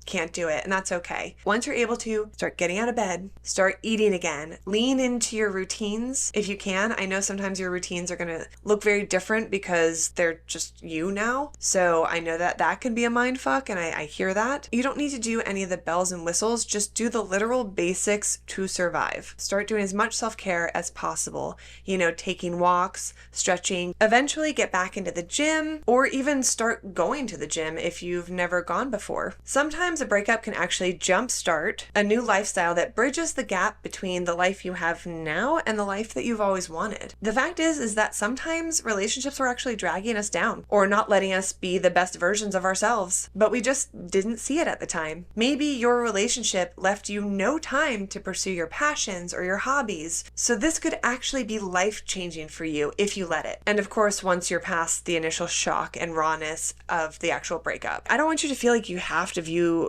can't do it, and that's okay. Once you're able to, start getting out of bed, start eating again. Lean into your routines if you can. I know sometimes your routines are gonna look very different because they're just you now. So I know that that can be a mind fuck, and I hear that. You don't need to do any of the bells and whistles, just do the literal basics to survive. Start doing as much self-care as possible. You know, taking walks, stretching, eventually get back into the gym, or even start going to the gym if you've never gone before. Sometimes a breakup can actually jumpstart a new lifestyle that bridges the gap between the life you have now and the life that you've always wanted. The fact is that sometimes relationships were actually dragging us down or not letting us be the best versions of ourselves, but we just didn't see it at the time. Maybe your relationship left you no time to pursue your passions or your hobbies, so this could actually be life-changing for you if you let it. And of course, once you're past the initial shock and rawness of the actual breakup. I don't want you to feel like you have to view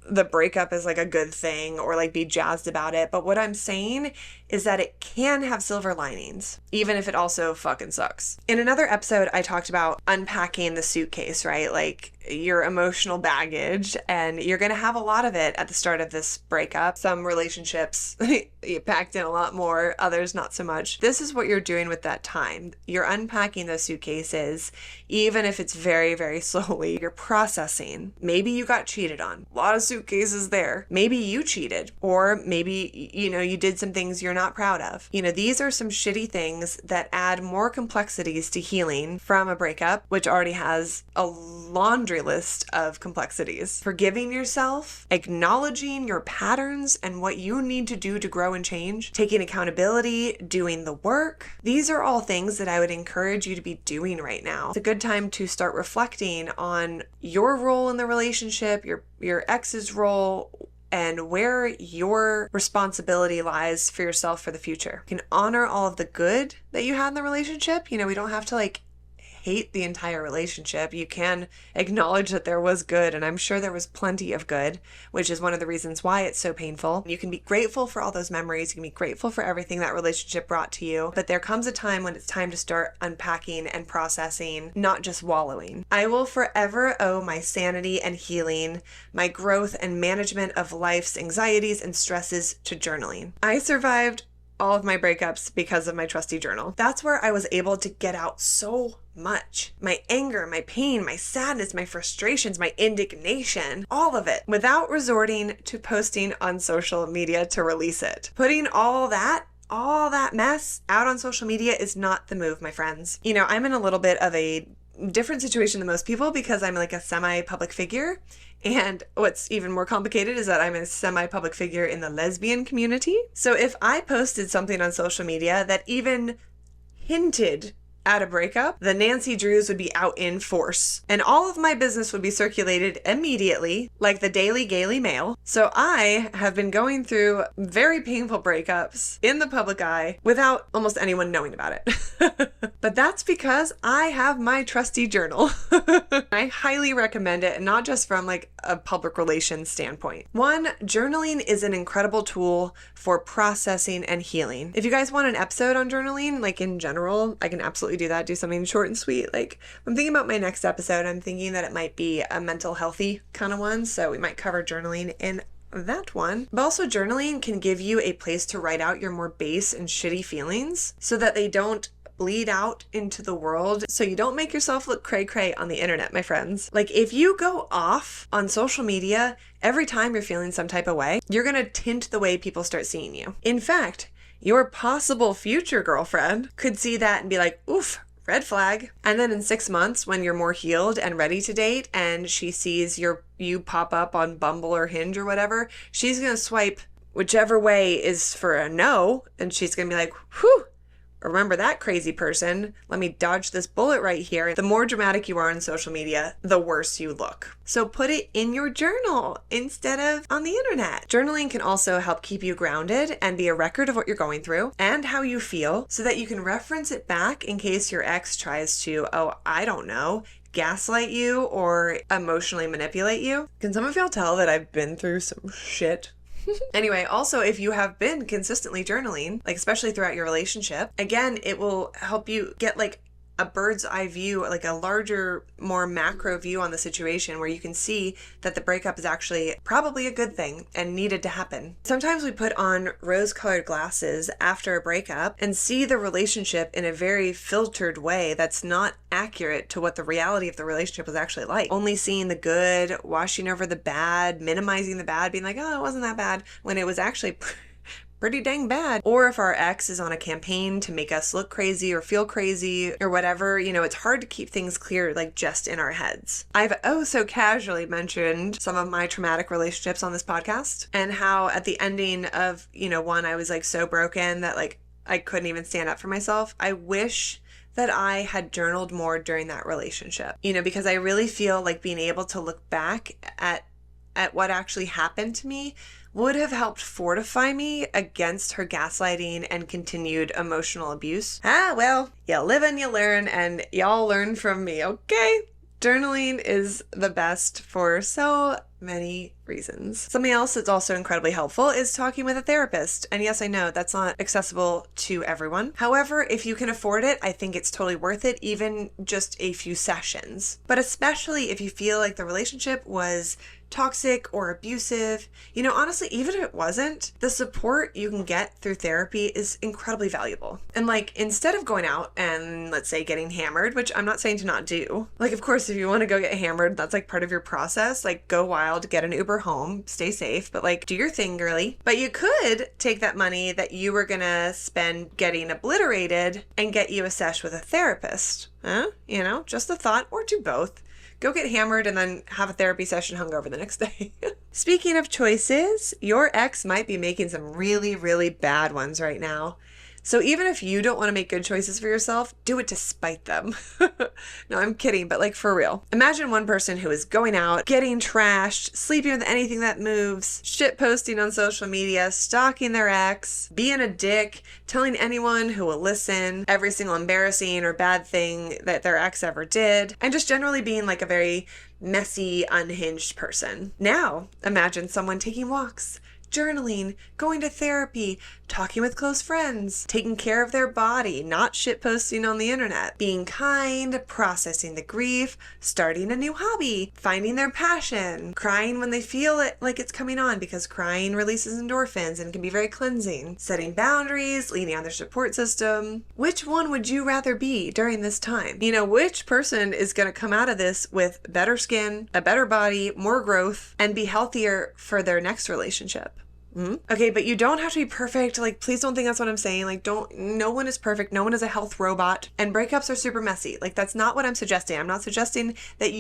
the breakup as like a good thing or like be jazzed about it. But what I'm saying is that it can have silver linings, even if it also fucking sucks. In another episode, I talked about unpacking the suitcase, right? Like your emotional baggage, and you're going to have a lot of it at the start of this breakup. Some relationships, you packed in a lot more, others not so much. This is what you're doing with that time. You're unpacking those suitcases, even if it's very, very slowly. You're processing. Maybe you got cheated on. A lot of suitcases there. Maybe you cheated, or maybe, you did some things you're not proud of. These are some shitty things that add more complexities to healing from a breakup, which already has a laundry list of complexities. Forgiving yourself, acknowledging your patterns and what you need to do to grow and change, taking accountability, doing the work. These are all things that I would encourage you to be doing right now. It's a good time to start reflecting on your role in the relationship, your ex's role, and where your responsibility lies for yourself for the future. You can honor all of the good that you had in the relationship. We don't have to hate the entire relationship. You can acknowledge that there was good, and I'm sure there was plenty of good, which is one of the reasons why it's so painful. You can be grateful for all those memories. You can be grateful for everything that relationship brought to you, but there comes a time when it's time to start unpacking and processing, not just wallowing. I will forever owe my sanity and healing, my growth and management of life's anxieties and stresses to journaling. I survived all of my breakups because of my trusty journal. That's where I was able to get out so much. My anger, my pain, my sadness, my frustrations, my indignation, all of it, without resorting to posting on social media to release it. Putting all that mess out on social media is not the move, my friends. I'm in a little bit of a different situation than most people because I'm like a semi-public figure. And what's even more complicated is that I'm a semi-public figure in the lesbian community. So if I posted something on social media that even hinted at a breakup, the Nancy Drews would be out in force, and all of my business would be circulated immediately, like the Daily Gaily Mail. So I have been going through very painful breakups in the public eye without almost anyone knowing about it. But that's because I have my trusty journal. I highly recommend it, and not just from like a public relations standpoint. One, journaling is an incredible tool for processing and healing. If you guys want an episode on journaling, like in general, I can absolutely do that. Do something short and sweet. Like, I'm thinking about my next episode. I'm thinking that it might be a mental healthy kind of one. So we might cover journaling in that one. But also, journaling can give you a place to write out your more base and shitty feelings so that they don't bleed out into the world, so you don't make yourself look cray-cray on the internet, my friends. Like, if you go off on social media every time you're feeling some type of way, you're gonna tint the way people start seeing you. In fact, your possible future girlfriend could see that and be like, oof, red flag. And then in 6 months, when you're more healed and ready to date, and she sees you pop up on Bumble or Hinge or whatever, she's gonna swipe whichever way is for a no, and she's gonna be like, whew, remember that crazy person? Let me dodge this bullet right here. The more dramatic you are on social media, the worse you look. So put it in your journal instead of on the internet. Journaling can also help keep you grounded and be a record of what you're going through and how you feel, so that you can reference it back in case your ex tries to, gaslight you or emotionally manipulate you. Can some of y'all tell that I've been through some shit? Anyway, also, if you have been consistently journaling, like especially throughout your relationship, again, it will help you get like a bird's eye view, like a larger, more macro view on the situation, where you can see that the breakup is actually probably a good thing and needed to happen. Sometimes we put on rose-colored glasses after a breakup and see the relationship in a very filtered way that's not accurate to what the reality of the relationship was actually like. Only seeing the good, washing over the bad, minimizing the bad, being like, oh, it wasn't that bad, when it was actually pretty dang bad. Or if our ex is on a campaign to make us look crazy or feel crazy or whatever, it's hard to keep things clear, like just in our heads. I've so casually mentioned some of my traumatic relationships on this podcast, and how at the ending of, one, I was like so broken that like I couldn't even stand up for myself. I wish that I had journaled more during that relationship, because I really feel like being able to look back at what actually happened to me would have helped fortify me against her gaslighting and continued emotional abuse. Well, you live and you learn, and y'all learn from me, okay? Journaling is the best for so many reasons. Something else that's also incredibly helpful is talking with a therapist. And yes, I know that's not accessible to everyone. However, if you can afford it, I think it's totally worth it, even just a few sessions. But especially if you feel like the relationship was toxic or abusive, honestly, even if it wasn't, the support you can get through therapy is incredibly valuable. And like, instead of going out and, let's say, getting hammered, which I'm not saying to not do, like, of course, if you want to go get hammered, that's like part of your process, like go wild, get an Uber home, stay safe, but like do your thing, girly. But you could take that money that you were gonna spend getting obliterated and get you a sesh with a therapist. Just a thought, or do both. Go get hammered and then have a therapy session hungover the next day. Speaking of choices, your ex might be making some really, really bad ones right now. So even if you don't want to make good choices for yourself, do it to spite them. No, I'm kidding, but like for real. Imagine one person who is going out, getting trashed, sleeping with anything that moves, shit posting on social media, stalking their ex, being a dick, telling anyone who will listen every single embarrassing or bad thing that their ex ever did, and just generally being like a very messy, unhinged person. Now, imagine someone taking walks, journaling, going to therapy, talking with close friends, taking care of their body, not shitposting on the internet, being kind, processing the grief, starting a new hobby, finding their passion, crying when they feel it like it's coming on, because crying releases endorphins and can be very cleansing, setting boundaries, leaning on their support system. Which one would you rather be during this time? Which person is going to come out of this with better skin, a better body, more growth, and be healthier for their next relationship? Okay, but you don't have to be perfect. Like, please don't think that's what I'm saying. Like, no one is perfect. No one is a health robot. And breakups are super messy. Like, that's not what I'm suggesting. I'm not suggesting that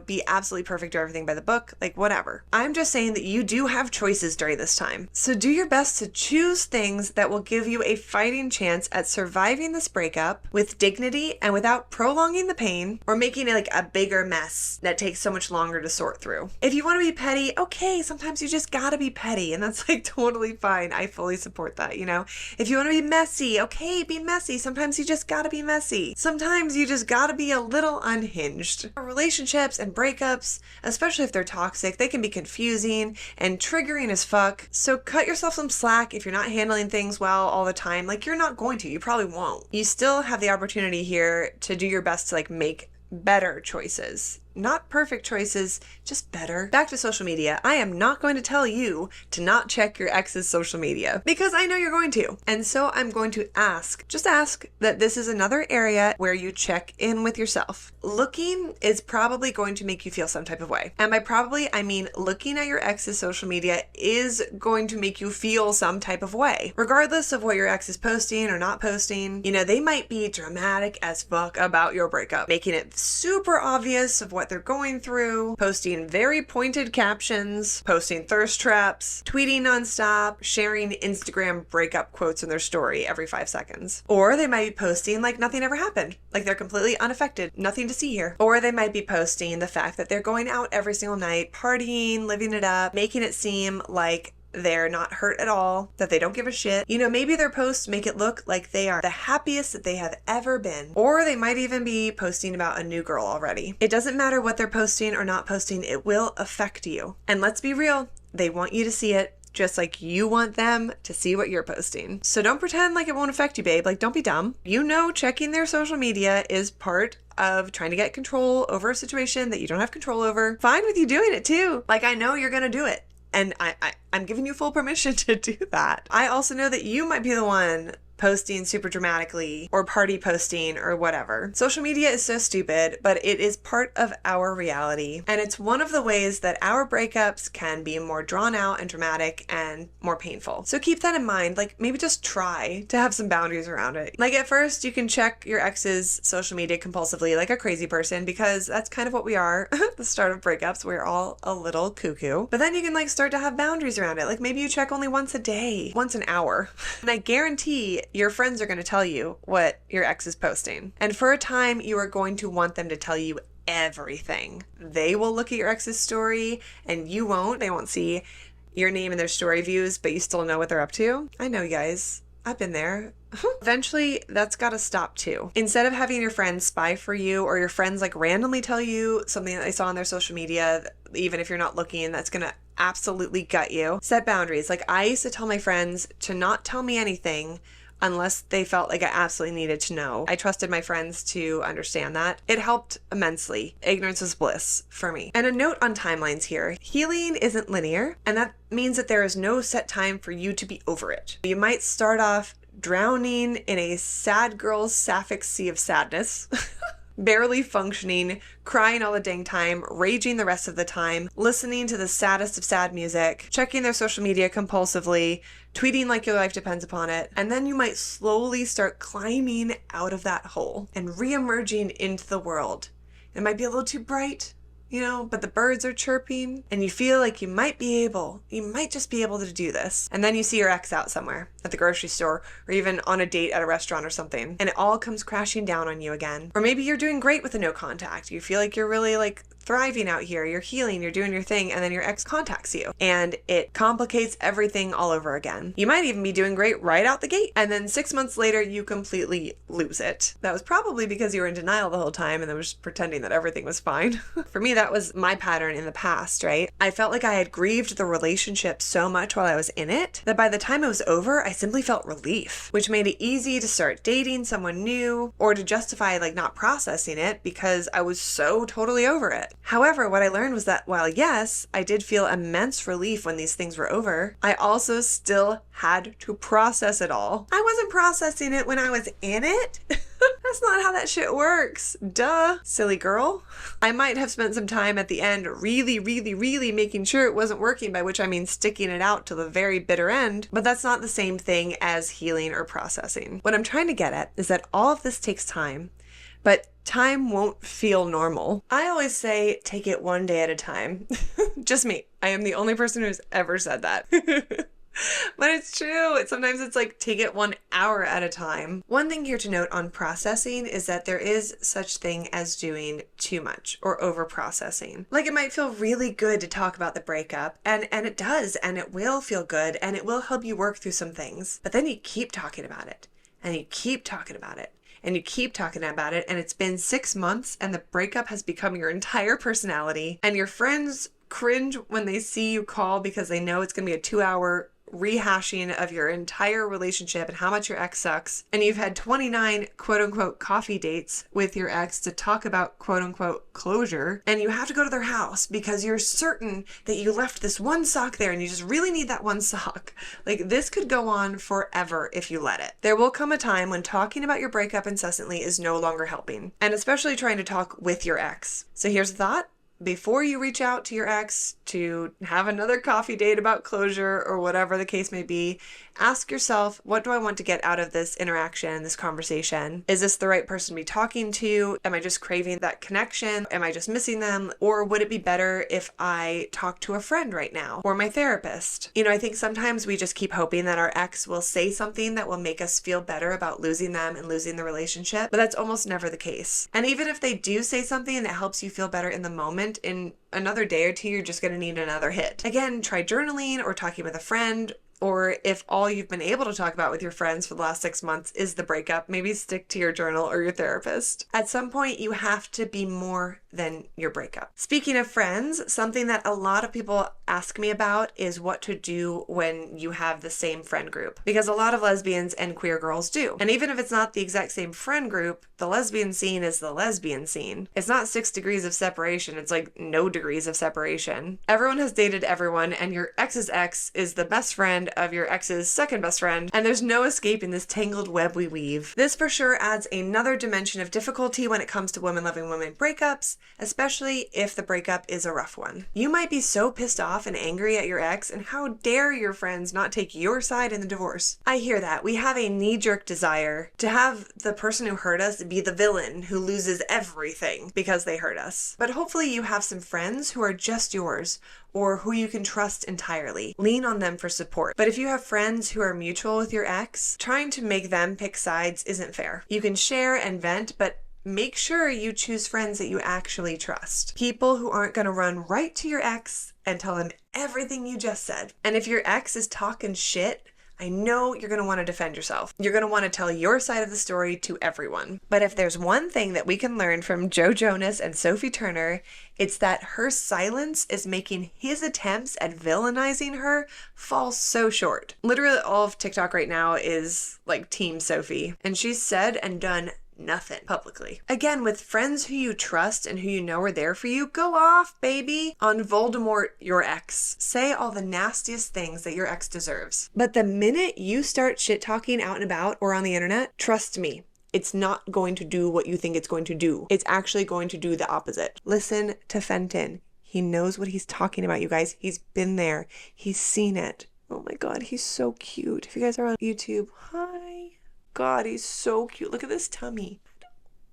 be absolutely perfect or everything by the book. Like, whatever. I'm just saying that you do have choices during this time. So do your best to choose things that will give you a fighting chance at surviving this breakup with dignity and without prolonging the pain or making it like a bigger mess that takes so much longer to sort through. If you want to be petty, okay, sometimes you just gotta be petty. And that's like totally fine. I fully support that, If you want to be messy, okay, be messy. Sometimes you just gotta be messy. Sometimes you just gotta be a little unhinged. Relationships and breakups, especially if they're toxic, they can be confusing and triggering as fuck. So cut yourself some slack if you're not handling things well all the time. Like, you're not going to. You probably won't. You still have the opportunity here to do your best to like make better choices. Not perfect choices, just better. Back to social media. I am not going to tell you to not check your ex's social media because I know you're going to. And so I'm going to ask that this is another area where you check in with yourself. Looking is probably going to make you feel some type of way. And by probably, I mean looking at your ex's social media is going to make you feel some type of way. Regardless of what your ex is posting or not posting, they might be dramatic as fuck about your breakup, making it super obvious of what they're going through, posting very pointed captions, posting thirst traps, tweeting nonstop, sharing Instagram breakup quotes in their story every 5 seconds. Or they might be posting like nothing ever happened, like they're completely unaffected, nothing to see here. Or they might be posting the fact that they're going out every single night, partying, living it up, making it seem like they're not hurt at all, that they don't give a shit. Maybe their posts make it look like they are the happiest that they have ever been. Or they might even be posting about a new girl already. It doesn't matter what they're posting or not posting, it will affect you. And let's be real, they want you to see it just like you want them to see what you're posting. So don't pretend like it won't affect you, babe. Like, don't be dumb. Checking their social media is part of trying to get control over a situation that you don't have control over. Fine with you doing it too. Like, I know you're gonna do it. And I'm giving you full permission to do that. I also know that you might be the one posting super dramatically or party posting or whatever. Social media is so stupid, but it is part of our reality. And it's one of the ways that our breakups can be more drawn out and dramatic and more painful. So keep that in mind. Like, maybe just try to have some boundaries around it. Like, at first you can check your ex's social media compulsively like a crazy person because that's kind of what we are at the start of breakups. We're all a little cuckoo. But then you can start to have boundaries around it. Like, maybe you check only once a day, once an hour. And I guarantee your friends are going to tell you what your ex is posting. And for a time, you are going to want them to tell you everything. They will look at your ex's story and you won't. They won't see your name in their story views, but you still know what they're up to. I know, you guys. I've been there. Eventually, that's got to stop too. Instead of having your friends spy for you or your friends randomly tell you something that they saw on their social media, even if you're not looking, that's going to absolutely gut you. Set boundaries. Like, I used to tell my friends to not tell me anything unless they felt like I absolutely needed to know. I trusted my friends to understand that. It helped immensely. Ignorance is bliss for me. And a note on timelines here. Healing isn't linear, and that means that there is no set time for you to be over it. You might start off drowning in a sad girl's sapphic sea of sadness. Barely functioning, crying all the dang time, raging the rest of the time, listening to the saddest of sad music, checking their social media compulsively, tweeting like your life depends upon it, and then you might slowly start climbing out of that hole and re-emerging into the world. It might be a little too bright, but the birds are chirping and you feel like you might just be able to do this. And then you see your ex out somewhere at the grocery store or even on a date at a restaurant or something, and it all comes crashing down on you again. Or maybe you're doing great with the no contact. You feel like you're really thriving out here, you're healing, you're doing your thing, and then your ex contacts you and it complicates everything all over again. You might even be doing great right out the gate, and then 6 months later you completely lose it. That was probably because you were in denial the whole time and then was pretending that everything was fine. For me, that was my pattern in the past, right? I felt like I had grieved the relationship so much while I was in it that by the time it was over, I simply felt relief, which made it easy to start dating someone new or to justify not processing it because I was so totally over it. However, what I learned was that while yes, I did feel immense relief when these things were over, I also still had to process it all. I wasn't processing it when I was in it. That's not how that shit works. Duh, silly girl. I might have spent some time at the end really, really, really making sure it wasn't working, by which I mean sticking it out to the very bitter end, but that's not the same thing as healing or processing. What I'm trying to get at is that all of this takes time, but time won't feel normal. I always say, take it one day at a time. Just me. I am the only person who's ever said that. But it's true. Sometimes it's like, take it 1 hour at a time. One thing here to note on processing is that there is such thing as doing too much or over processing. Like, it might feel really good to talk about the breakup, and it does, and it will feel good, and it will help you work through some things. But then you keep talking about it, and you keep talking about it, and you keep talking about it, and it's been 6 months, and the breakup has become your entire personality, and your friends cringe when they see you call because they know it's going to be a 2-hour rehashing of your entire relationship and how much your ex sucks, and you've had 29 quote-unquote coffee dates with your ex to talk about quote-unquote closure, and you have to go to their house because you're certain that you left this one sock there and you just really need that one sock. Like, this could go on forever if you let it. There will come a time when talking about your breakup incessantly is no longer helping, and especially trying to talk with your ex. So here's the thought. Before you reach out to your ex to have another coffee date about closure or whatever the case may be, ask yourself, what do I want to get out of this interaction, this conversation? Is this the right person to be talking to? Am I just craving that connection? Am I just missing them? Or would it be better if I talk to a friend right now or my therapist? I think sometimes we just keep hoping that our ex will say something that will make us feel better about losing them and losing the relationship, but that's almost never the case. And even if they do say something that helps you feel better in the moment, in another day or two, you're just going to need another hit. Again, try journaling or talking with a friend, or if all you've been able to talk about with your friends for the last 6 months is the breakup, maybe stick to your journal or your therapist. At some point, you have to be more than your breakup. Speaking of friends, something that a lot of people ask me about is what to do when you have the same friend group, because a lot of lesbians and queer girls do. And even if it's not the exact same friend group, the lesbian scene is the lesbian scene. It's not 6 degrees of separation. It's like no degrees of separation. Everyone has dated everyone, and your ex's ex is the best friend of your ex's second best friend, and there's no escaping this tangled web we weave. This for sure adds another dimension of difficulty when it comes to women loving women breakups, especially if the breakup is a rough one. You might be so pissed off and angry at your ex, and how dare your friends not take your side in the divorce? I hear that. We have a knee-jerk desire to have the person who hurt us be the villain who loses everything because they hurt us. But hopefully you have some friends who are just yours, or who you can trust entirely. Lean on them for support. But if you have friends who are mutual with your ex, trying to make them pick sides isn't fair. You can share and vent, but make sure you choose friends that you actually trust. People who aren't going to run right to your ex and tell him everything you just said. And if your ex is talking shit, I know you're going to want to defend yourself. You're going to want to tell your side of the story to everyone. But if there's one thing that we can learn from Joe Jonas and Sophie Turner, it's that her silence is making his attempts at villainizing her fall so short. Literally all of TikTok right now is like Team Sophie. And she's said and done nothing publicly. Again, with friends who you trust and who you know are there for you, go off, baby, on Voldemort, your ex. Say all the nastiest things that your ex deserves. But the minute you start shit talking out and about or on the internet, trust me, it's not going to do what you think it's going to do. It's actually going to do the opposite. Listen to Fenton. He knows what he's talking about, you guys. He's been there. He's seen it. Oh my God, he's so cute. If you guys are on YouTube, hi. God, he's so cute. Look at this tummy. Oh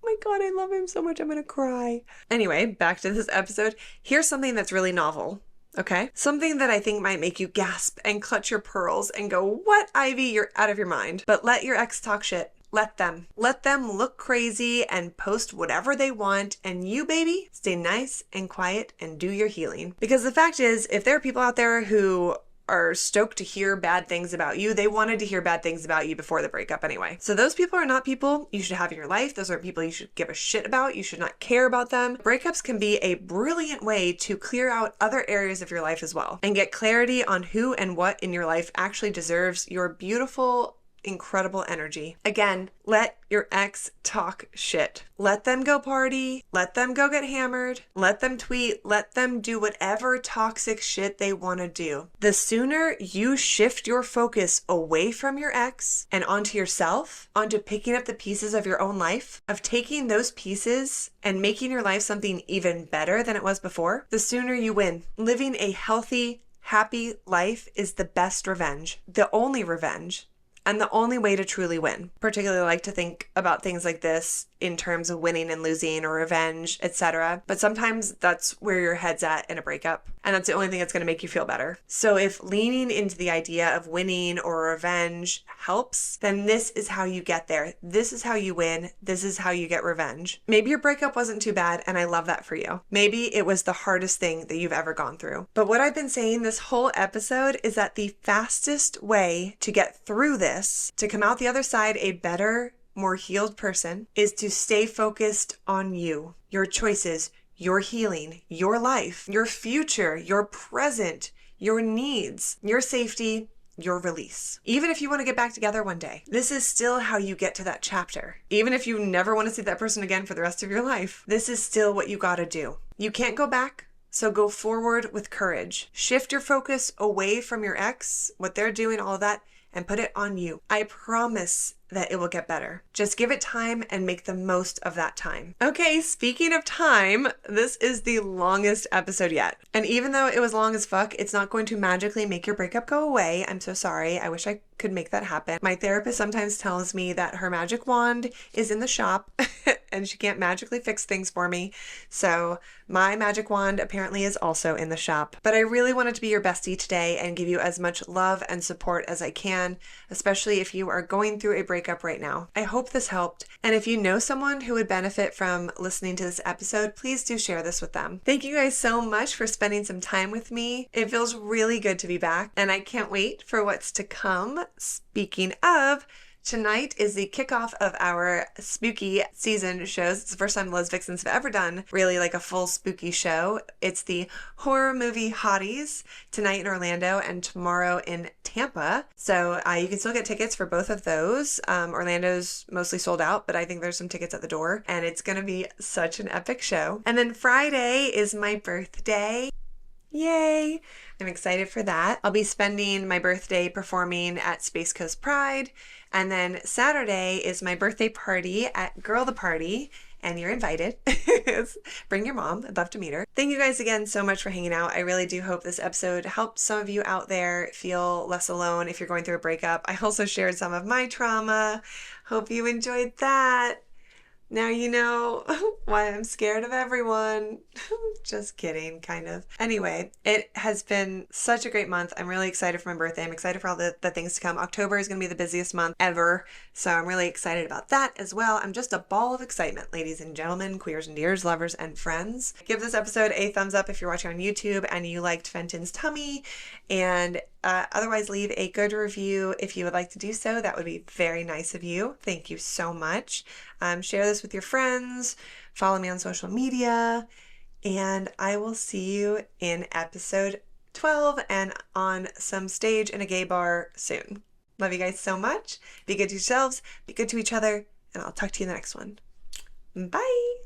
my God, I love him so much. I'm gonna cry. Anyway, back to this episode. Here's something that's really novel. Okay? Something that I think might make you gasp and clutch your pearls and go, what, Ivy? You're out of your mind. But let your ex talk shit. Let them. Let them look crazy and post whatever they want, and you, baby, stay nice and quiet and do your healing. Because the fact is, if there are people out there who are stoked to hear bad things about you, they wanted to hear bad things about you before the breakup anyway. So those people are not people you should have in your life. Those are people you should give a shit about. You should not care about them. Breakups can be a brilliant way to clear out other areas of your life as well and get clarity on who and what in your life actually deserves your beautiful incredible energy. Again, let your ex talk shit. Let them go party. Let them go get hammered. Let them tweet. Let them do whatever toxic shit they want to do. The sooner you shift your focus away from your ex and onto yourself, onto picking up the pieces of your own life, of taking those pieces and making your life something even better than it was before, the sooner you win. Living a healthy, happy life is the best revenge, the only revenge, and the only way to truly win. Particularly like to think about things like this in terms of winning and losing or revenge, etc. But sometimes that's where your head's at in a breakup, and that's the only thing that's going to make you feel better. So if leaning into the idea of winning or revenge helps, then this is how you get there. This is how you win. This is how you get revenge. Maybe your breakup wasn't too bad, and I love that for you. Maybe it was the hardest thing that you've ever gone through. But what I've been saying this whole episode is that the fastest way to get through this, to come out the other side a better, more healed person, is to stay focused on you, your choices, your healing, your life, your future, your present, your needs, your safety, your release. Even if you want to get back together one day, this is still how you get to that chapter. Even if you never want to see that person again for the rest of your life, this is still what you got to do. You can't go back. So go forward with courage. Shift your focus away from your ex, what they're doing, all of that, and put it on you. I promise that it will get better. Just give it time and make the most of that time. Okay, speaking of time, this is the longest episode yet. And even though it was long as fuck, it's not going to magically make your breakup go away. I'm so sorry. I wish I could make that happen. My therapist sometimes tells me that her magic wand is in the shop and she can't magically fix things for me. So my magic wand apparently is also in the shop. But I really wanted to be your bestie today and give you as much love and support as I can, especially if you are going through a breakup right now. I hope this helped. And if you know someone who would benefit from listening to this episode, please do share this with them. Thank you guys so much for spending some time with me. It feels really good to be back, and I can't wait for what's to come. Speaking of, tonight is the kickoff of our spooky season shows. It's the first time Les Vixens have ever done really like a full spooky show. It's the horror movie Hotties tonight in Orlando and tomorrow in Tampa. So you can still get tickets for both of those. Orlando's mostly sold out, but I think there's some tickets at the door, and it's going to be such an epic show. And then Friday is my birthday. Yay! I'm excited for that. I'll be spending my birthday performing at Space Coast Pride. And then Saturday is my birthday party at Girl the Party. And you're invited. Bring your mom. I'd love to meet her. Thank you guys again so much for hanging out. I really do hope this episode helped some of you out there feel less alone if you're going through a breakup. I also shared some of my trauma. Hope you enjoyed that. Now you know why I'm scared of everyone. Just kidding, kind of. Anyway, it has been such a great month. I'm really excited for my birthday. I'm excited for all the things to come. October is going to be the busiest month ever, so I'm really excited about that as well. I'm just a ball of excitement, ladies and gentlemen, queers and dears, lovers and friends. Give this episode a thumbs up if you're watching on YouTube and you liked Fenton's tummy, and otherwise leave a good review if you would like to do so. That would be very nice of you. Thank you so much. Share this with your friends, follow me on social media, and I will see you in episode 12 and on some stage in a gay bar soon. Love you guys so much. Be good to yourselves, be good to each other, and I'll talk to you in the next one. Bye!